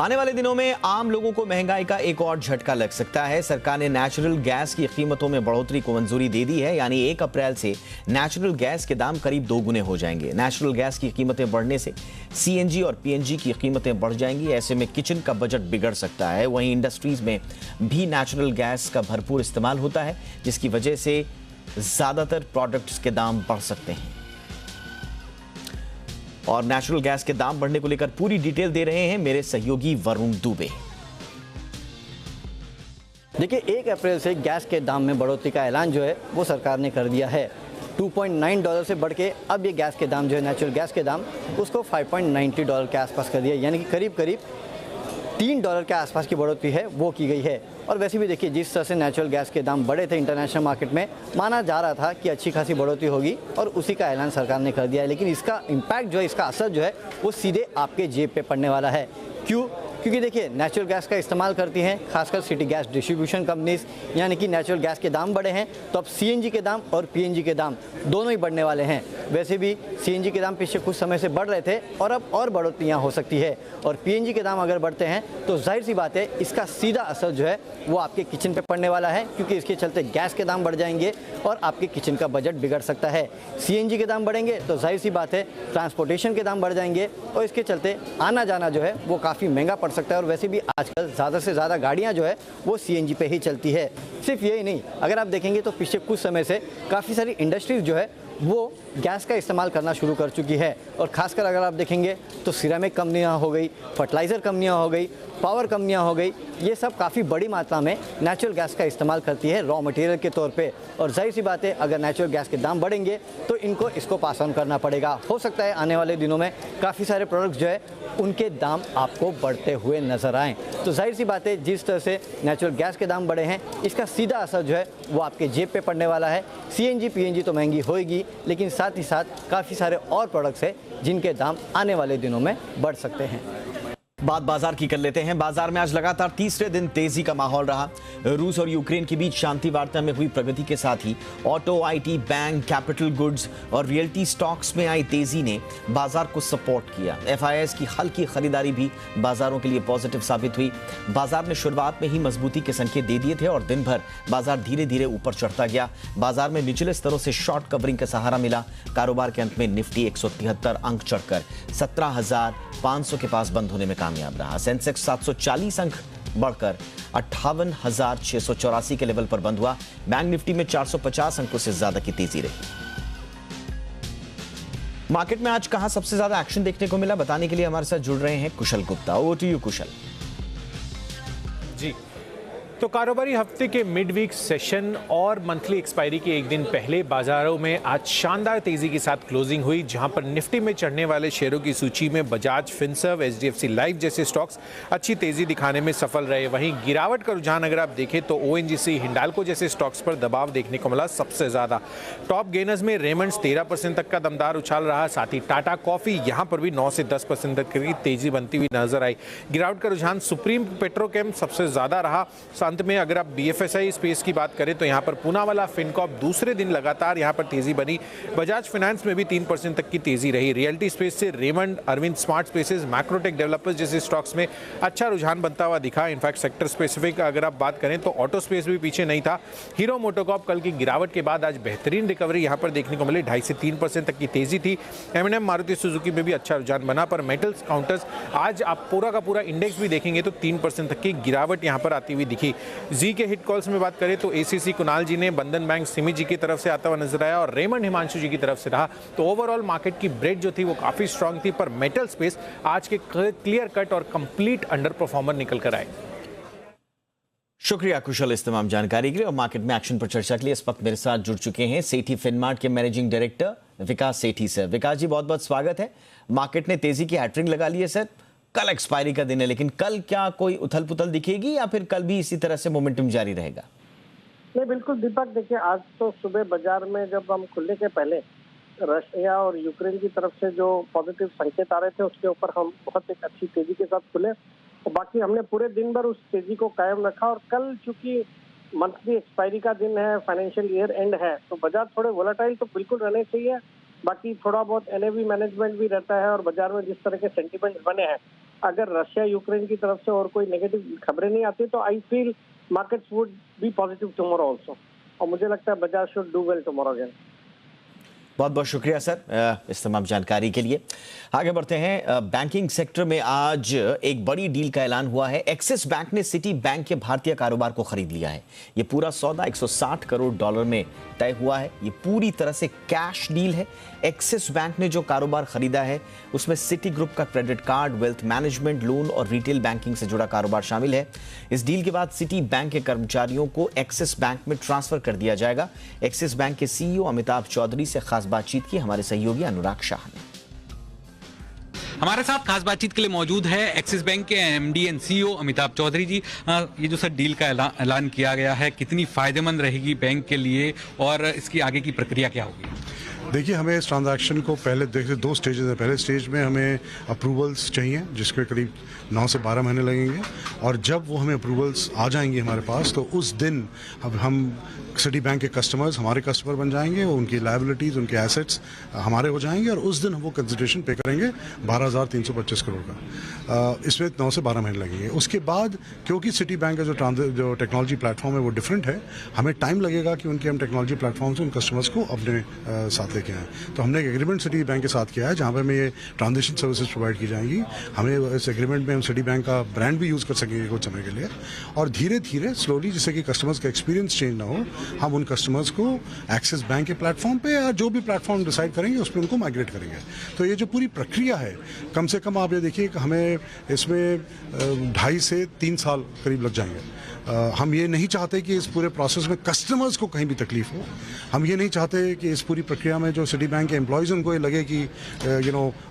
आने वाले दिनों में आम लोगों को महंगाई का एक और झटका लग सकता है। सरकार ने नेचुरल गैस की कीमतों में बढ़ोतरी को मंजूरी दे दी है, यानी 1 अप्रैल से नेचुरल गैस के दाम करीब 2 गुने हो जाएंगे। नेचुरल गैस की कीमतें बढ़ने से सीएनजी और पीएनजी की कीमतें बढ़ जाएंगी। ऐसे में किचन का बजट बिगड़ सकता है। वहीं इंडस्ट्रीज में भी नेचुरल गैस का भरपूर इस्तेमाल होता है, जिसकी वजह से ज्यादातर प्रोडक्ट्स के दाम बढ़ सकते हैं। और नेचुरल गैस के दाम बढ़ने को लेकर पूरी डिटेल दे रहे हैं मेरे सहयोगी वरुण दुबे। देखिए, 1 अप्रैल से गैस के दाम में बढ़ोतरी का ऐलान जो है वो सरकार ने कर दिया है। $2.9 से बढ़ के अब ये गैस के दाम जो है, नेचुरल गैस के दाम, उसको $5.90 के आसपास कर दिया, यानी कि करीब करीब $3 के आसपास की बढ़ोतरी है वो की गई है। और वैसे भी देखिए, जिस तरह से नेचुरल गैस के दाम बढ़े थे इंटरनेशनल मार्केट में, माना जा रहा था कि अच्छी खासी बढ़ोतरी होगी और उसी का ऐलान सरकार ने कर दिया है। लेकिन इसका इम्पैक्ट जो है, इसका असर जो है वो सीधे आपके जेब पे पड़ने वाला है। क्यों? क्योंकि देखिए, नेचुरल गैस का इस्तेमाल करती हैं खासकर सिटी गैस डिस्ट्रीब्यूशन कंपनीज, यानी कि नेचुरल गैस के दाम बढ़े हैं तो अब सीएनजी के दाम और पीएनजी के दाम दोनों ही बढ़ने वाले हैं। वैसे भी सीएनजी के दाम पिछले कुछ समय से बढ़ रहे थे और अब और बढ़ोतरियाँ हो सकती है। और पीएनजी के दाम अगर बढ़ते हैं तो जाहिर सी बात है इसका सीधा असर जो है वो आपके किचन पे पड़ने वाला है, क्योंकि इसके चलते गैस के दाम बढ़ जाएंगे और आपके किचन का बजट बिगड़ सकता है। सीएनजी के दाम बढ़ेंगे तो जाहिर सी बात है ट्रांसपोर्टेशन के दाम बढ़ जाएंगे और इसके चलते आना जाना जो है वो काफ़ी महंगा पड़ सकता है। और वैसे भी आजकल ज़्यादा से ज़्यादा गाड़ियाँ जो है वो सीएनजी पे ही चलती है। सिर्फ यही नहीं, अगर आप देखेंगे तो पिछले कुछ समय से काफ़ी सारी इंडस्ट्रीज जो है वो गैस का इस्तेमाल करना शुरू कर चुकी है। और ख़ासकर अगर आप देखेंगे तो सिरेमिक कंपनियां हो गई, फर्टिलाइज़र कंपनियां हो गई, पावर कंपनियां हो गई, ये सब काफ़ी बड़ी मात्रा में नेचुरल गैस का इस्तेमाल करती है रॉ मटेरियल के तौर पे। और जाहिर सी बात है, अगर नेचुरल गैस के दाम बढ़ेंगे तो इनको इसको पास ऑन करना पड़ेगा। हो सकता है आने वाले दिनों में काफ़ी सारे प्रोडक्ट्स जो है उनके दाम आपको बढ़ते हुए नजर आएँ। तो जाहिर सी बात है, जिस तरह से नेचुरल गैस के दाम बढ़े हैं, इसका सीधा असर जो है वो आपके जेब पे पड़ने वाला है। सीएनजी पीएनजी तो महंगी होएगी, लेकिन साथ ही साथ काफ़ी सारे और प्रोडक्ट्स हैं जिनके दाम आने वाले दिनों में बढ़ सकते हैं। बात बाजार की कर लेते हैं। बाजार में आज लगातार तीसरे दिन तेजी का माहौल रहा। रूस और यूक्रेन के बीच शांति वार्ता में हुई प्रगति के साथ ही auto, IT, bank, capital goods और रियल्टी स्टॉक्स में आई तेजी ने बाजार को सपोर्ट किया। एफआईआईज की हल्की खरीदारी भी बाजारों के लिए पॉजिटिव साबित हुई। बाजार ने शुरुआत में ही मजबूती के संकेत दे दिए थे और दिन भर बाजार धीरे धीरे ऊपर चढ़ता गया। बाजार में निचले स्तरों से शॉर्ट कवरिंग का सहारा मिला। कारोबार के अंत में निफ्टी 173 अंक चढ़कर 17,500 के पास बंद होने में कामयाब रहा। सेंसेक्स 740 अंक बढ़कर 58,684 के लेवल पर बंद हुआ। बैंक निफ्टी में 450 अंकों से ज्यादा की तेजी रही। मार्केट में आज कहां सबसे ज्यादा एक्शन देखने को मिला, बताने के लिए हमारे साथ जुड़ रहे हैं कुशल गुप्ता। ओवर टू यू कुशल। जी, तो कारोबारी हफ्ते के मिड वीक सेशन और मंथली एक्सपायरी के एक दिन पहले बाजारों में आज शानदार तेजी के साथ क्लोजिंग हुई, जहां पर निफ्टी में चढ़ने वाले शेयरों की सूची में बजाज फिनसर्व, एचडीएफसी लाइफ जैसे स्टॉक्स अच्छी तेजी दिखाने में सफल रहे। वहीं गिरावट का रुझान अगर आप देखें तो ओएनजीसी, हिंडाल्को जैसे स्टॉक्स पर दबाव देखने को मिला सबसे ज्यादा। टॉप गेनर्स में रेमंड्स 13% तक का दमदार उछाल रहा। साथ ही टाटा कॉफी यहां पर भी 9 से 10% तक की तेजी बनती हुई नजर आई। गिरावट का रुझान सुप्रीम पेट्रोकेम सबसे ज्यादा रहा। अंत में अगर आप बीएफएसआई स्पेस की बात करें तो यहां पर पूनावाला, फिनकॉर्प दूसरे दिन लगातार यहां पर तेजी बनी। बजाज फाइनेंस में भी 3% तक की तेजी रही। रियल्टी स्पेस से Raymond, Arvind smart spaces, macrotech developers जैसे स्टॉक्स में अच्छा रुझान बनता हुआ दिखा। इनफैक्ट सेक्टर स्पेसिफिक अगर आप बात करें तो ऑटो स्पेस भी पीछे नहीं था। हीरो मोटोकॉर्प कल की गिरावट के बाद आज बेहतरीन रिकवरी यहां पर देखने को मिली। 2.5 से 3% तक की तेजी थी। एमएनएम, मारुति सुजुकी में भी अच्छा रुझान बना। पर मेटल्स, काउंटर्स, आज आप पूरा का पूरा इंडेक्स भी देखेंगे तो 3% तक की गिरावट यहां पर आती हुई दिखी। जी के हिट कॉल्स में बात करें तो एसीसी कुणाल जी ने, बंधन बैंक सिमी जी की तरफ से आता हुआ नजर आया और रेमंड हिमांशु जी की तरफ से रहा। तो ओवरऑल मार्केट की ब्रेड जो थी वो काफी स्ट्रांग थी, पर मेटल स्पेस आज के क्लियर कट और कंप्लीट अंडर परफॉर्मर निकल कर आए। शुक्रिया कुशल इस तमाम जानकारी के लिए। और मार्केट में एक्शन पर चर्चा के लिए इस वक्त मेरे साथ जुड़ चुके हैं सेठी फिनमार्ट के मैनेजिंग डायरेक्टर विकास सेठी सर। विकास जी, बहुत बहुत स्वागत है। मार्केट ने तेजी की हैट्रिक लगा ली है सर। कल एक्सपायरी का दिन है, लेकिन कल क्या कोई उथल पुथल दिखेगी या फिर कल भी इसी तरह से मोमेंटम जारी रहेगा? नहीं, बिल्कुल दीपक, देखिए आज तो सुबह बाजार में जब हम खुलने के पहले रशिया और यूक्रेन की तरफ से जो पॉजिटिव संकेत आ रहे थे उसके ऊपर हम बहुत एक अच्छी तेजी के साथ खुले और बाकी हमने पूरे दिन भर उस तेजी को कायम रखा। और कल चूंकि मंथली एक्सपायरी का दिन है, फाइनेंशियल ईयर एंड है, तो बाजार थोड़े वोलेटाइल तो बिल्कुल रहने चाहिए। बाकी थोड़ा बहुत एनएवी मैनेजमेंट भी रहता है और बाजार में जिस तरह के सेंटिमेंट बने हैं अगर रशिया यूक्रेन की तरफ से और कोई नेगेटिव खबरें नहीं आती तो I feel markets would be positive tomorrow also, और मुझे लगता है Bajaj should do well tomorrow again. बहुत बहुत शुक्रिया सर इस तमाम जानकारी के लिए। आगे बढ़ते हैं। बैंकिंग सेक्टर में आज एक बड़ी डील का ऐलान हुआ है। एक्सिस बैंक ने सिटी बैंक के भारतीय कारोबार को खरीद लिया है। ये पूरा सौदा $160 करोड़ में तय हुआ है। ये पूरी तरह से कैश डील है। एक्सिस बैंक ने जो कारोबार खरीदा है उसमें सिटी ग्रुप का credit card, wealth management, loan और रिटेल बैंकिंग से जुड़ा कारोबार शामिल है। इस डील के बाद सिटी बैंक के कर्मचारियों को एक्सिस बैंक में ट्रांसफर कर दिया जाएगा। एक्सिस बैंक के सीईओ अमिताभ चौधरी से खास बातचीत की हमारे सहयोगी अनुराग शाह ने। हमारे साथ खास बातचीत के लिए मौजूद है एक्सिस बैंक के MD and CEO Amitabh Chaudhary ji. ये जो सर डील का ऐलान किया गया है, कितनी फायदेमंद रहेगी बैंक के लिए और इसकी आगे की प्रक्रिया क्या होगी? देखिए, हमें इस ट्रांजैक्शन को पहले देखिए 2 स्टेजेस है। पहले स्टेज में हमें अप्रूवल्स चाहिए जिसके करीब 9 से 12 महीने लगेंगे, और जब वो हमें अप्रूवल्स आ जाएंगे हमारे पास तो उस दिन अब हम सिटी बैंक के कस्टमर्स हमारे कस्टमर बन जाएंगे, उनकी लायबिलिटीज़, उनके एसेट्स हमारे हो जाएंगे, और उस दिन हम वो कंसिडरेशन पे करेंगे 12,325 करोड़ का। इसमें 9 से 12 महीने लगेंगे। उसके बाद क्योंकि सिटी बैंक का जो टेक्नोलॉजी प्लेटफॉर्म है वो डिफरेंट है, हमें टाइम लगेगा कि उनके हम टेक्नोलॉजी प्लेटफॉर्म से उन कस्टमर्स को अपने साथ लेके आएँ। तो हमने एक एग्रीमेंट सिटी बैंक के साथ किया है जहाँ पर हमें ये ट्रांजिशन सर्विसेज प्रोवाइड की जाएंगी। हमें इस एग्रीमेंट में हम सिटी बैंक का ब्रांड भी यूज़ कर सकेंगे कुछ समय के लिए, और धीरे धीरे स्लोली, जिससे कि कस्टमर्स का एक्सपीरियंस चेंज ना हो, हम उन कस्टमर्स को एक्सिस बैंक के प्लेटफॉर्म पे या जो भी प्लेटफॉर्म डिसाइड करेंगे उस पर उनको माइग्रेट करेंगे। तो ये जो पूरी प्रक्रिया है, कम से कम आप ये देखिए कि हमें इसमें 2.5 से 3 साल करीब लग जाएंगे। हम ये नहीं चाहते कि इस पूरे प्रोसेस में कस्टमर्स को कहीं भी तकलीफ हो। हम ये नहीं चाहते कि इस पूरी प्रक्रिया में जो सिटी बैंक के एम्प्लॉयज़ उनको ये लगे कि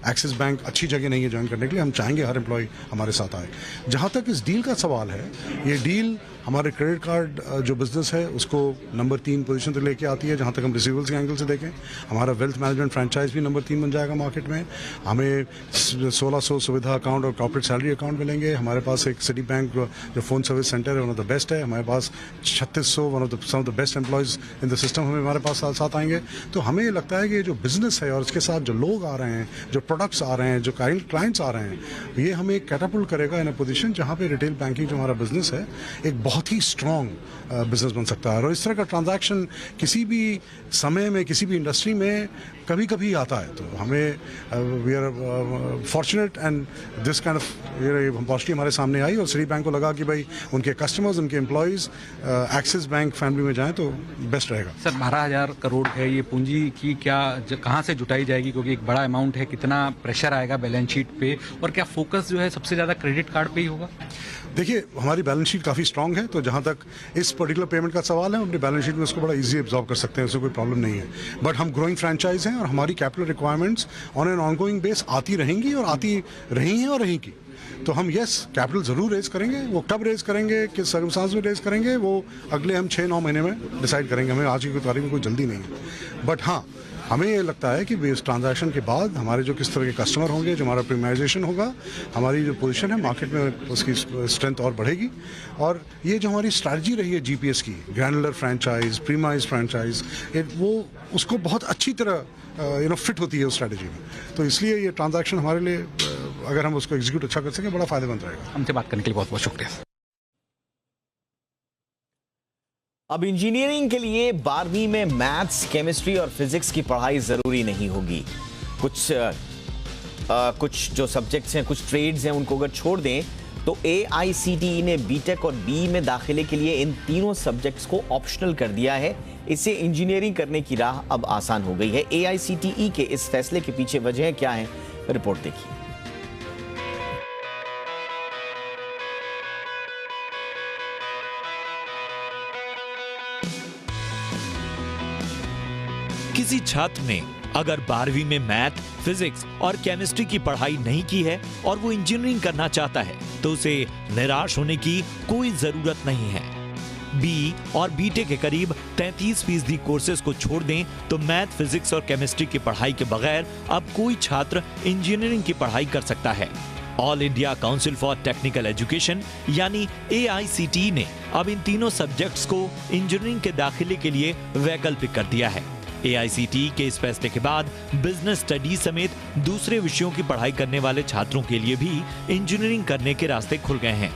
एक्सिस बैंक अच्छी जगह नहीं है ज्वाइन करने के लिए। हम चाहेंगे हर एम्प्लॉय हमारे साथ आए। जहाँ तक इस डील का सवाल है, ये डील हमारे क्रेडिट कार्ड जो बिजनेस है उसको नंबर 3 पोजीशन तक लेके आती है। जहाँ तक हम रिसीवेबल्स के एंगल से देखें, हमारा वेल्थ मैनेजमेंट फ्रेंचाइज भी नंबर 3 बन जाएगा मार्केट में। हमें 1600 सुविधा अकाउंट और कॉर्पोरेट सैलरी अकाउंट मिलेंगे। हमारे पास एक सिटी बैंक जो फ़ोन सर्विस सेंटर है वन ऑफ द बेस्ट है। हमारे पास 3600 some of the best employees in the system हमारे पास साथ आएंगे। तो हमें ये लगता है कि जो बिजनेस है और इसके साथ जो लोग आ रहे हैं, जो प्रोडक्ट्स आ रहे हैं, जो क्लाइंट्स आ रहे हैं, ये हमें एक कैटापुल्ट करेगा इन अ पोजीशन जहाँ पे रिटेल बैंकिंग जो हमारा बिजनेस है एक बहुत ही स्ट्रॉन्ग बिजनेस बन सकता है। और इस तरह का ट्रांजैक्शन किसी भी समय में, किसी भी इंडस्ट्री में कभी कभी आता है। तो हमें we are fortunate and this kind of opportunity हमारे सामने आई, और सिटी बैंक को लगा कि भाई उनके कस्टमर्स, उनके एम्प्लॉयज़ एक्सिस बैंक फैमिली में जाएं तो बेस्ट रहेगा। सर, 12,000 करोड़ है ये पूंजी की, क्या कहाँ से जुटाई जाएगी? क्योंकि एक बड़ा अमाउंट है, कितना प्रेशर आएगा बैलेंस शीट पे, और क्या फोकस जो है सबसे ज़्यादा क्रेडिट कार्ड पे ही होगा? देखिए, हमारी बैलेंस शीट काफ़ी स्ट्रांग है, तो जहाँ तक इस पर्टिकुलर पेमेंट का सवाल है, अपनी बैलेंस शीट में उसको बड़ा इजी एब्जॉर्ब कर सकते हैं, उससे कोई प्रॉब्लम नहीं है। बट हम ग्रोइंग फ्रेंचाइज हैं और हमारी capital requirements on an ongoing base आती रहेंगी और आती रही हैं और रहेंगी। तो हम कैपिटल ज़रूर रेज करेंगे। वो कब रेज करेंगे, किस सर्कमस्टांस में रेज करेंगे, वो अगले हम 6-9 महीने में डिसाइड करेंगे। हमें आज की कोई तारीख में कोई जल्दी नहीं है। बट हाँ, हमें ये लगता है कि इस ट्रांजैक्शन के बाद हमारे जो किस तरह के कस्टमर होंगे, जो हमारा प्रीमाइजेशन होगा, हमारी जो पोजीशन है मार्केट में उसकी स्ट्रेंथ और बढ़ेगी। और ये जो हमारी स्ट्रैटेजी रही है जीपीएस की, ग्रैनुलर फ्रेंचाइज, प्रीमाइज फ्रेंचाइज, वो उसको बहुत अच्छी तरह फिट होती है उस स्ट्रैटेजी में। तो इसलिए ये ट्रांजैक्शन हमारे लिए, अगर हम उसको एग्जीक्यूट अच्छा कर सकें, बड़ा फायदेमंद रहेगा। हमसे बात करने के लिए बहुत बहुत शुक्रिया। अब इंजीनियरिंग के लिए 12वीं में मैथ्स, केमिस्ट्री और फिजिक्स की पढ़ाई जरूरी नहीं होगी। कुछ जो सब्जेक्ट्स हैं, कुछ ट्रेड्स हैं, उनको अगर छोड़ दें तो AICTE ने बीटेक और BE में दाखिले के लिए इन तीनों सब्जेक्ट्स को ऑप्शनल कर दिया है। इससे इंजीनियरिंग करने की राह अब आसान हो गई है। AICTE के इस फैसले के पीछे वजह क्या है, रिपोर्ट देखिए। किसी छात्र ने अगर 12वीं में मैथ, फिजिक्स और केमिस्ट्री की पढ़ाई नहीं की है और वो इंजीनियरिंग करना चाहता है तो उसे निराश होने की कोई जरूरत नहीं है। BE और BTech के करीब 33% कोर्सेज को छोड़ दें तो मैथ, फिजिक्स और केमिस्ट्री की पढ़ाई के बगैर अब कोई छात्र इंजीनियरिंग की पढ़ाई कर सकता है। All India council for technical education यानी AICTE ने अब इन तीनों सब्जेक्ट्स को इंजीनियरिंग के दाखिले के लिए वैकल्पिक कर दिया है। AICTE के इस फैसले के बाद बिजनेस स्टडीज समेत दूसरे विषयों की पढ़ाई करने वाले छात्रों के लिए भी इंजीनियरिंग करने के रास्ते खुल गए हैं।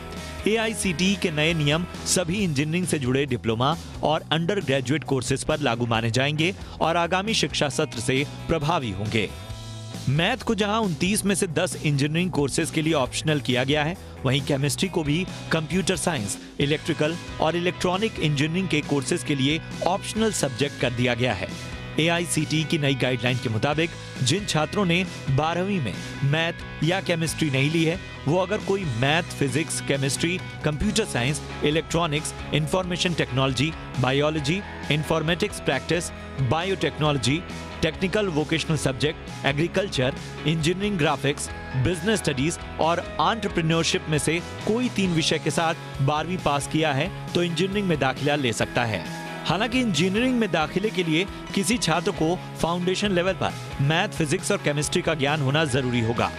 AICTE के नए नियम सभी इंजीनियरिंग से जुड़े डिप्लोमा और अंडर ग्रेजुएट कोर्सेज पर लागू माने जाएंगे और आगामी शिक्षा सत्र से प्रभावी होंगे। मैथ को जहां 29 में से 10 इंजीनियरिंग कोर्सेज के लिए ऑप्शनल किया गया है, वहीं केमिस्ट्री को भी कंप्यूटर साइंस, इलेक्ट्रिकल और इलेक्ट्रॉनिक इंजीनियरिंग के कोर्सेज के लिए ऑप्शनल सब्जेक्ट कर दिया गया है। AICTE की नई गाइडलाइन के मुताबिक जिन छात्रों ने 12वीं में मैथ या केमिस्ट्री नहीं ली है, वो अगर कोई math, physics, chemistry, computer science, electronics, information technology, biology, informatics practice, biotechnology, technical vocational subject, agriculture, engineering, graphics, business studies और एंटरप्रेन्योरशिप में से कोई 3 विषय के साथ 12वीं पास किया है तो इंजीनियरिंग में दाखिला ले सकता है। हालांकि इंजीनियरिंग में दाखिले के लिए किसी छात्र को फाउंडेशन लेवल पर मैथ, फिजिक्स और केमिस्ट्री का ज्ञान होना जरूरी होगा।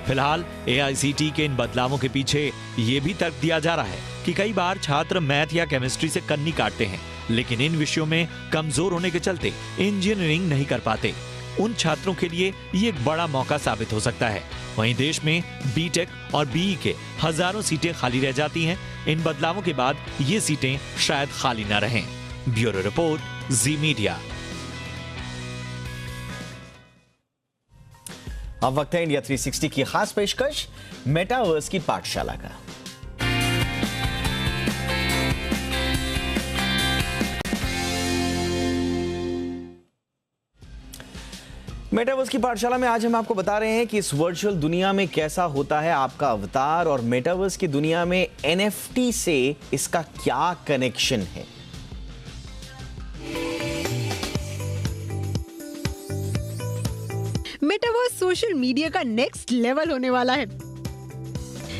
फिलहाल AICTE के इन बदलावों के पीछे ये भी तर्क दिया जा रहा है कि कई बार छात्र मैथ या केमिस्ट्री से कन्नी काटते हैं, लेकिन इन विषयों में कमजोर होने के चलते इंजीनियरिंग नहीं कर पाते। उन छात्रों के लिए ये एक बड़ा मौका साबित हो सकता है। वहीं देश में बीटेक और BE के हजारों सीटें खाली रह जाती हैं। इन बदलावों के बाद ये सीटें शायद खाली न रहें। ब्यूरो रिपोर्ट, जी मीडिया। अब वक्त है इंडिया 360 की खास पेशकश मेटावर्स की पाठशाला का। मेटावर्स की पाठशाला में आज हम आपको बता रहे हैं कि इस वर्चुअल दुनिया में कैसा होता है आपका अवतार, और मेटावर्स की दुनिया में NFT से इसका क्या कनेक्शन है। मेटावर्स सोशल मीडिया का नेक्स्ट लेवल होने वाला है।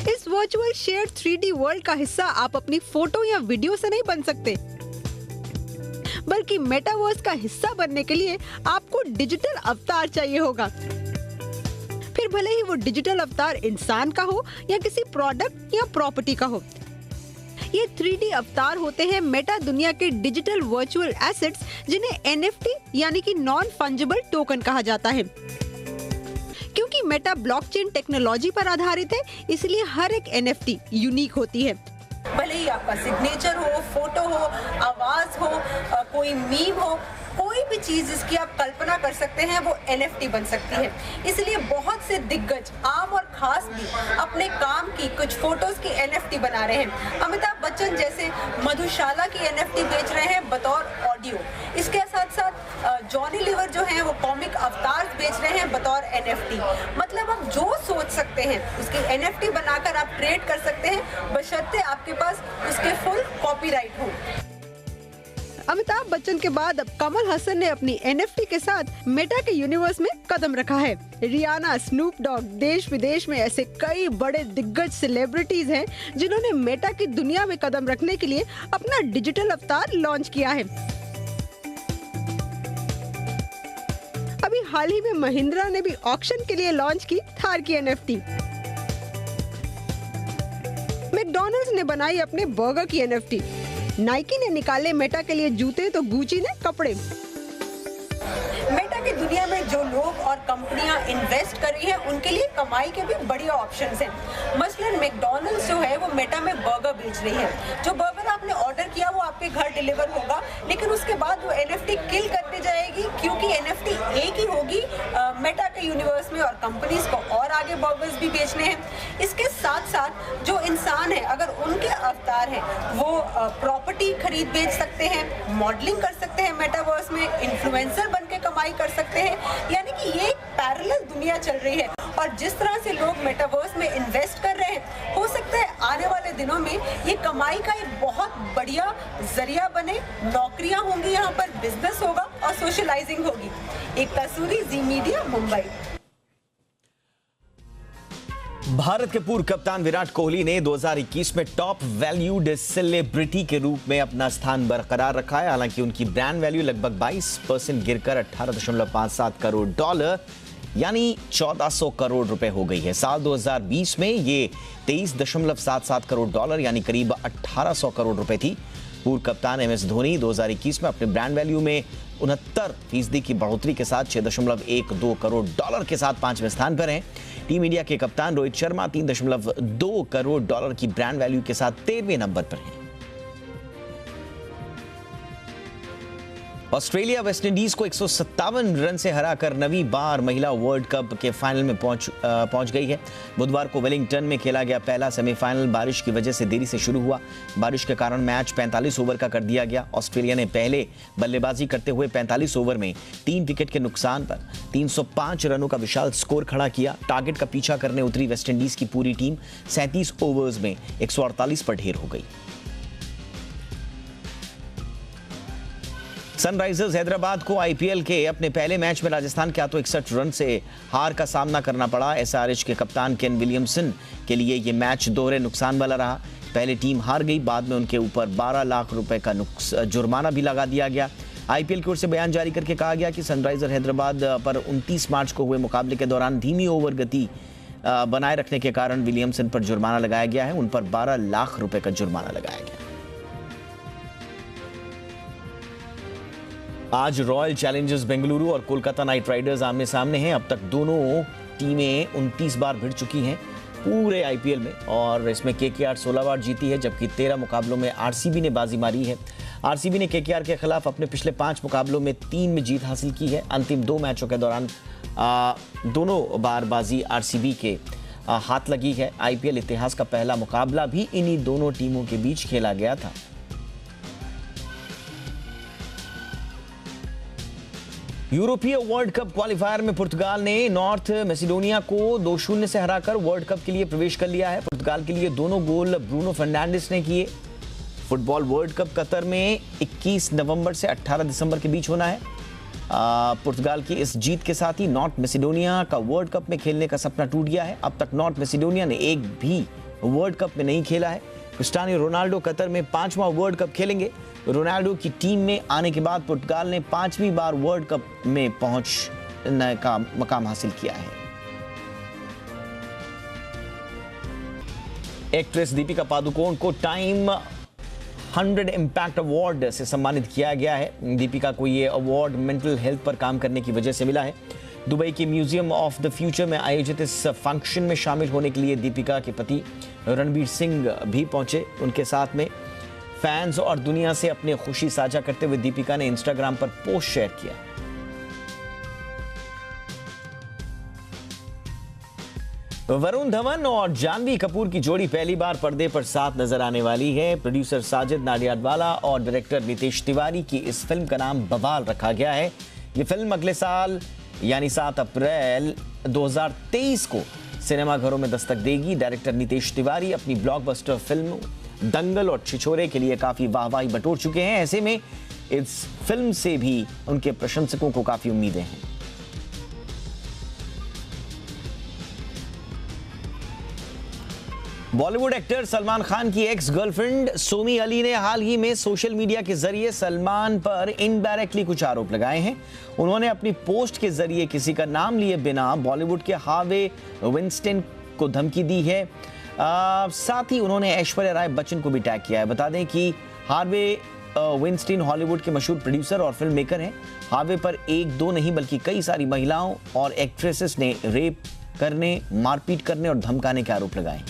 इस वर्चुअल शेयर्ड 3D वर्ल्ड का हिस्सा आप अपनी फोटो या वीडियो से नहीं बन सकते, बल्कि मेटावर्स का हिस्सा बनने के लिए आपको डिजिटल अवतार चाहिए होगा। फिर भले ही वो डिजिटल अवतार इंसान का हो या किसी प्रोडक्ट या प्रॉपर्टी का हो। ये 3D अवतार होते हैं मेटा दुनिया के डिजिटल वर्चुअल एसेट्स, जिन्हें NFT यानी कि नॉन फंजिबल टोकन कहा जाता है। क्योंकि मेटा ब्लॉकचेन टेक्नोलॉजी पर आधारित है, इसलिए हर एक NFT यूनिक होती है। भले ही आपका सिग्नेचर हो, फोटो हो, आवाज हो, कोई मीम हो, कोई भी चीज जिसकी आप कल्पना कर सकते हैं वो NFT बन सकती है। इसलिए बहुत से दिग्गज, आम और खास भी अपने काम की कुछ फोटोज की NFT बना रहे हैं। अमिताभ बच्चन जैसे मधुशाला की NFT बेच रहे हैं बतौर ऑडियो। इसके साथ साथ जॉनी लीवर जो हैं वो कॉमिक अवतार बेच रहे हैं बतौर NFT। मतलब आप जो सोच सकते हैं उसकी NFT बनाकर आप ट्रेड कर सकते हैं, बशर्ते आपके पास उसके फुल कॉपीराइट हो। अमिताभ बच्चन के बाद अब कमल हसन ने अपनी NFT के साथ मेटा के यूनिवर्स में कदम रखा है। रियाना, स्नूप डॉग, देश विदेश में ऐसे कई बड़े दिग्गज सेलिब्रिटीज हैं जिन्होंने मेटा की दुनिया में कदम रखने के लिए अपना डिजिटल अवतार लॉन्च किया है। अभी हाल ही में महिंद्रा ने भी ऑक्शन के लिए लॉन्च की थार की NFT। मैकडॉनल्ड्स ने बनाई अपने बर्गर की NFT। नाइकी ने निकाले मेटा के लिए जूते, तो गुची ने कपड़े। मेटा की दुनिया में जो लोग और कंपनियां इन्वेस्ट कर रही हैं, उनके लिए कमाई के भी बढ़िया ऑप्शंस हैं। मसलन मैकडॉनल्ड्स जो है वो मेटा में बर्गर बेच रही है। जो बर्गर आपने ऑर्डर किया वो आपके घर डिलीवर होगा, लेकिन उसके बाद वो NFT किल करते जाएगी, क्योंकि NFT एक ही होगी मेटा के यूनिवर्स में, और कंपनीज को और आगे बर्गर्स भी बेचने हैं। इसके साथ साथ जो इंसान है, अगर उनके अवतार हैं, वो प्रॉपर्टी खरीद बेच सकते हैं, मॉडलिंग कर सकते हैं मेटावर्स में, इन्फ्लुएंसर बन के कमाई कर सकते हैं। यानी कि ये एक पैरेलल दुनिया चल रही है, और जिस तरह से लोग मेटावर्स में इन्वेस्ट कर रहे हैं, हो सकता है आने वाले दिनों में ये कमाई का एक बहुत बढ़िया जरिया बने। नौकरियां होंगी, यहाँ पर बिजनेस होगा और सोशलाइजिंग होगी। एक तस्वीर, जी मीडिया, मुंबई। भारत के पूर्व कप्तान विराट कोहली ने 2021 में टॉप वैल्यूड सेलिब्रिटी के रूप में अपना स्थान बरकरार रखा है। हालांकि उनकी ब्रांड वैल्यू लगभग 22% गिरकर $18.57 करोड़ यानी 1400 करोड़ रुपए हो गई है। साल 2020 में ये $23.77 करोड़ यानी करीब 1800 करोड़ रुपए थी। पूर्व कप्तान MS धोनी 2021 में अपने ब्रांड वैल्यू में 69% की बढ़ोतरी के साथ $6.12 करोड़ के साथ 5वें स्थान पर हैं। टीम इंडिया के कप्तान रोहित शर्मा $3.2 करोड़ की ब्रांड वैल्यू के साथ 13वें नंबर पर हैं। ऑस्ट्रेलिया वेस्टइंडीज को 157 रन से हराकर नवी बार महिला वर्ल्ड कप के फाइनल में पहुंच गई है। बुधवार को वेलिंगटन में खेला गया पहला सेमीफाइनल बारिश की वजह से देरी से शुरू हुआ। बारिश के कारण मैच 45 ओवर का कर दिया गया। ऑस्ट्रेलिया ने पहले बल्लेबाजी करते हुए 45 ओवर में 3 विकेट के नुकसान पर 305 रनों का विशाल स्कोर खड़ा किया। टारगेट का पीछा करने उतरी वेस्टइंडीज की पूरी टीम 37 ओवर्स में 148 पर ढेर हो गई। सनराइजर्स हैदराबाद को आईपीएल के अपने पहले मैच में राजस्थान के हाथों 61 रन से हार का सामना करना पड़ा। एसआरएच के कप्तान केन विलियमसन के लिए यह मैच दोहरे नुकसान वाला रहा। पहले टीम हार गई, बाद में उनके ऊपर 12 लाख रुपए का जुर्माना भी लगा दिया गया। आईपीएल की ओर से बयान जारी करके कहा गया कि सनराइजर हैदराबाद पर 29 मार्च को हुए मुकाबले के दौरान धीमी ओवर गति बनाए रखने के कारण विलियमसन पर जुर्माना लगाया गया है। उन पर 12 लाख रुपए का जुर्माना लगाया गया। आज रॉयल चैलेंजर्स बेंगलुरु और कोलकाता नाइट राइडर्स आमने सामने हैं। अब तक दोनों टीमें 29 बार भिड़ चुकी हैं पूरे आईपीएल में, और इसमें केकेआर 16 बार जीती है, जबकि 13 मुकाबलों में आरसीबी ने बाजी मारी है। आरसीबी ने केकेआर के खिलाफ अपने पिछले 5 मुकाबलों में 3 में जीत हासिल की है। अंतिम 2 मैचों के दौरान दोनों बार बाजी आरसीबी के हाथ लगी है। आईपीएल इतिहास का पहला मुकाबला भी इन्हीं दोनों टीमों के बीच खेला गया था। यूरोपीय वर्ल्ड कप क्वालिफायर में पुर्तगाल ने नॉर्थ मैसेडोनिया को 2-0 से हराकर वर्ल्ड कप के लिए प्रवेश कर लिया है। पुर्तगाल के लिए दोनों गोल ब्रूनो फर्नांडिस ने किए। फुटबॉल वर्ल्ड कप कतर में 21 नवंबर से 18 दिसंबर के बीच होना है। पुर्तगाल की इस जीत के साथ ही नॉर्थ मैसेडोनिया का वर्ल्ड कप में खेलने का सपना टूट गया है। अब तक नॉर्थ मैसेडोनिया ने एक भी वर्ल्ड कप में नहीं खेला है। क्रिस्टियानो रोनाल्डो कतर में 5वां वर्ल्ड कप खेलेंगे। रोनाल्डो की टीम में आने के बाद पुर्तगाल ने 5वीं बार वर्ल्ड कप में पहुंचने का मकाम हासिल किया है। एक्ट्रेस दीपिका पादुकोण को टाइम 100 इम्पैक्ट अवार्ड से सम्मानित किया गया है। दीपिका को यह अवार्ड मेंटल हेल्थ पर काम करने की वजह से मिला है। दुबई के म्यूजियम ऑफ द फ्यूचर में आयोजित इस फंक्शन में शामिल होने के लिए दीपिका के पति रणबीर सिंह भी पहुंचे। उनके साथ में फैंस और दुनिया से अपनी खुशी साझा करते हुए दीपिका ने इंस्टाग्राम पर पोस्ट शेयर किया। वरुण धवन और जानवी कपूर की जोड़ी पहली बार पर्दे पर साथ नजर आने वाली है। प्रोड्यूसर साजिद नाडियाडवाला और डायरेक्टर नितेश तिवारी की इस फिल्म का नाम बवाल रखा गया है। यह फिल्म अगले साल यानी 7 अप्रैल 2023 को सिनेमाघरों में दस्तक देगी। डायरेक्टर नितेश तिवारी अपनी ब्लॉकबस्टर फिल्म दंगल और छिछोरे के लिए काफी वाहवाही बटोर चुके हैं। ऐसे में इस फिल्म से भी उनके प्रशंसकों को काफी उम्मीदें हैं। बॉलीवुड एक्टर सलमान खान की एक्स गर्लफ्रेंड सोमी अली ने हाल ही में सोशल मीडिया के जरिए सलमान पर इनडायरेक्टली कुछ आरोप लगाए हैं। उन्होंने अपनी पोस्ट के जरिए किसी का नाम लिए बिना बॉलीवुड के हार्वे विंस्टाइन को धमकी दी है। साथ ही उन्होंने ऐश्वर्या राय बच्चन को भी टैग किया है। बता दें कि हार्वे विंस्टाइन हॉलीवुड के मशहूर प्रोड्यूसर और फिल्म मेकर हैं। हार्वे पर 1-2 नहीं बल्कि कई सारी महिलाओं और एक्ट्रेसेस ने रेप करने, मारपीट करने और धमकाने के आरोप लगाए।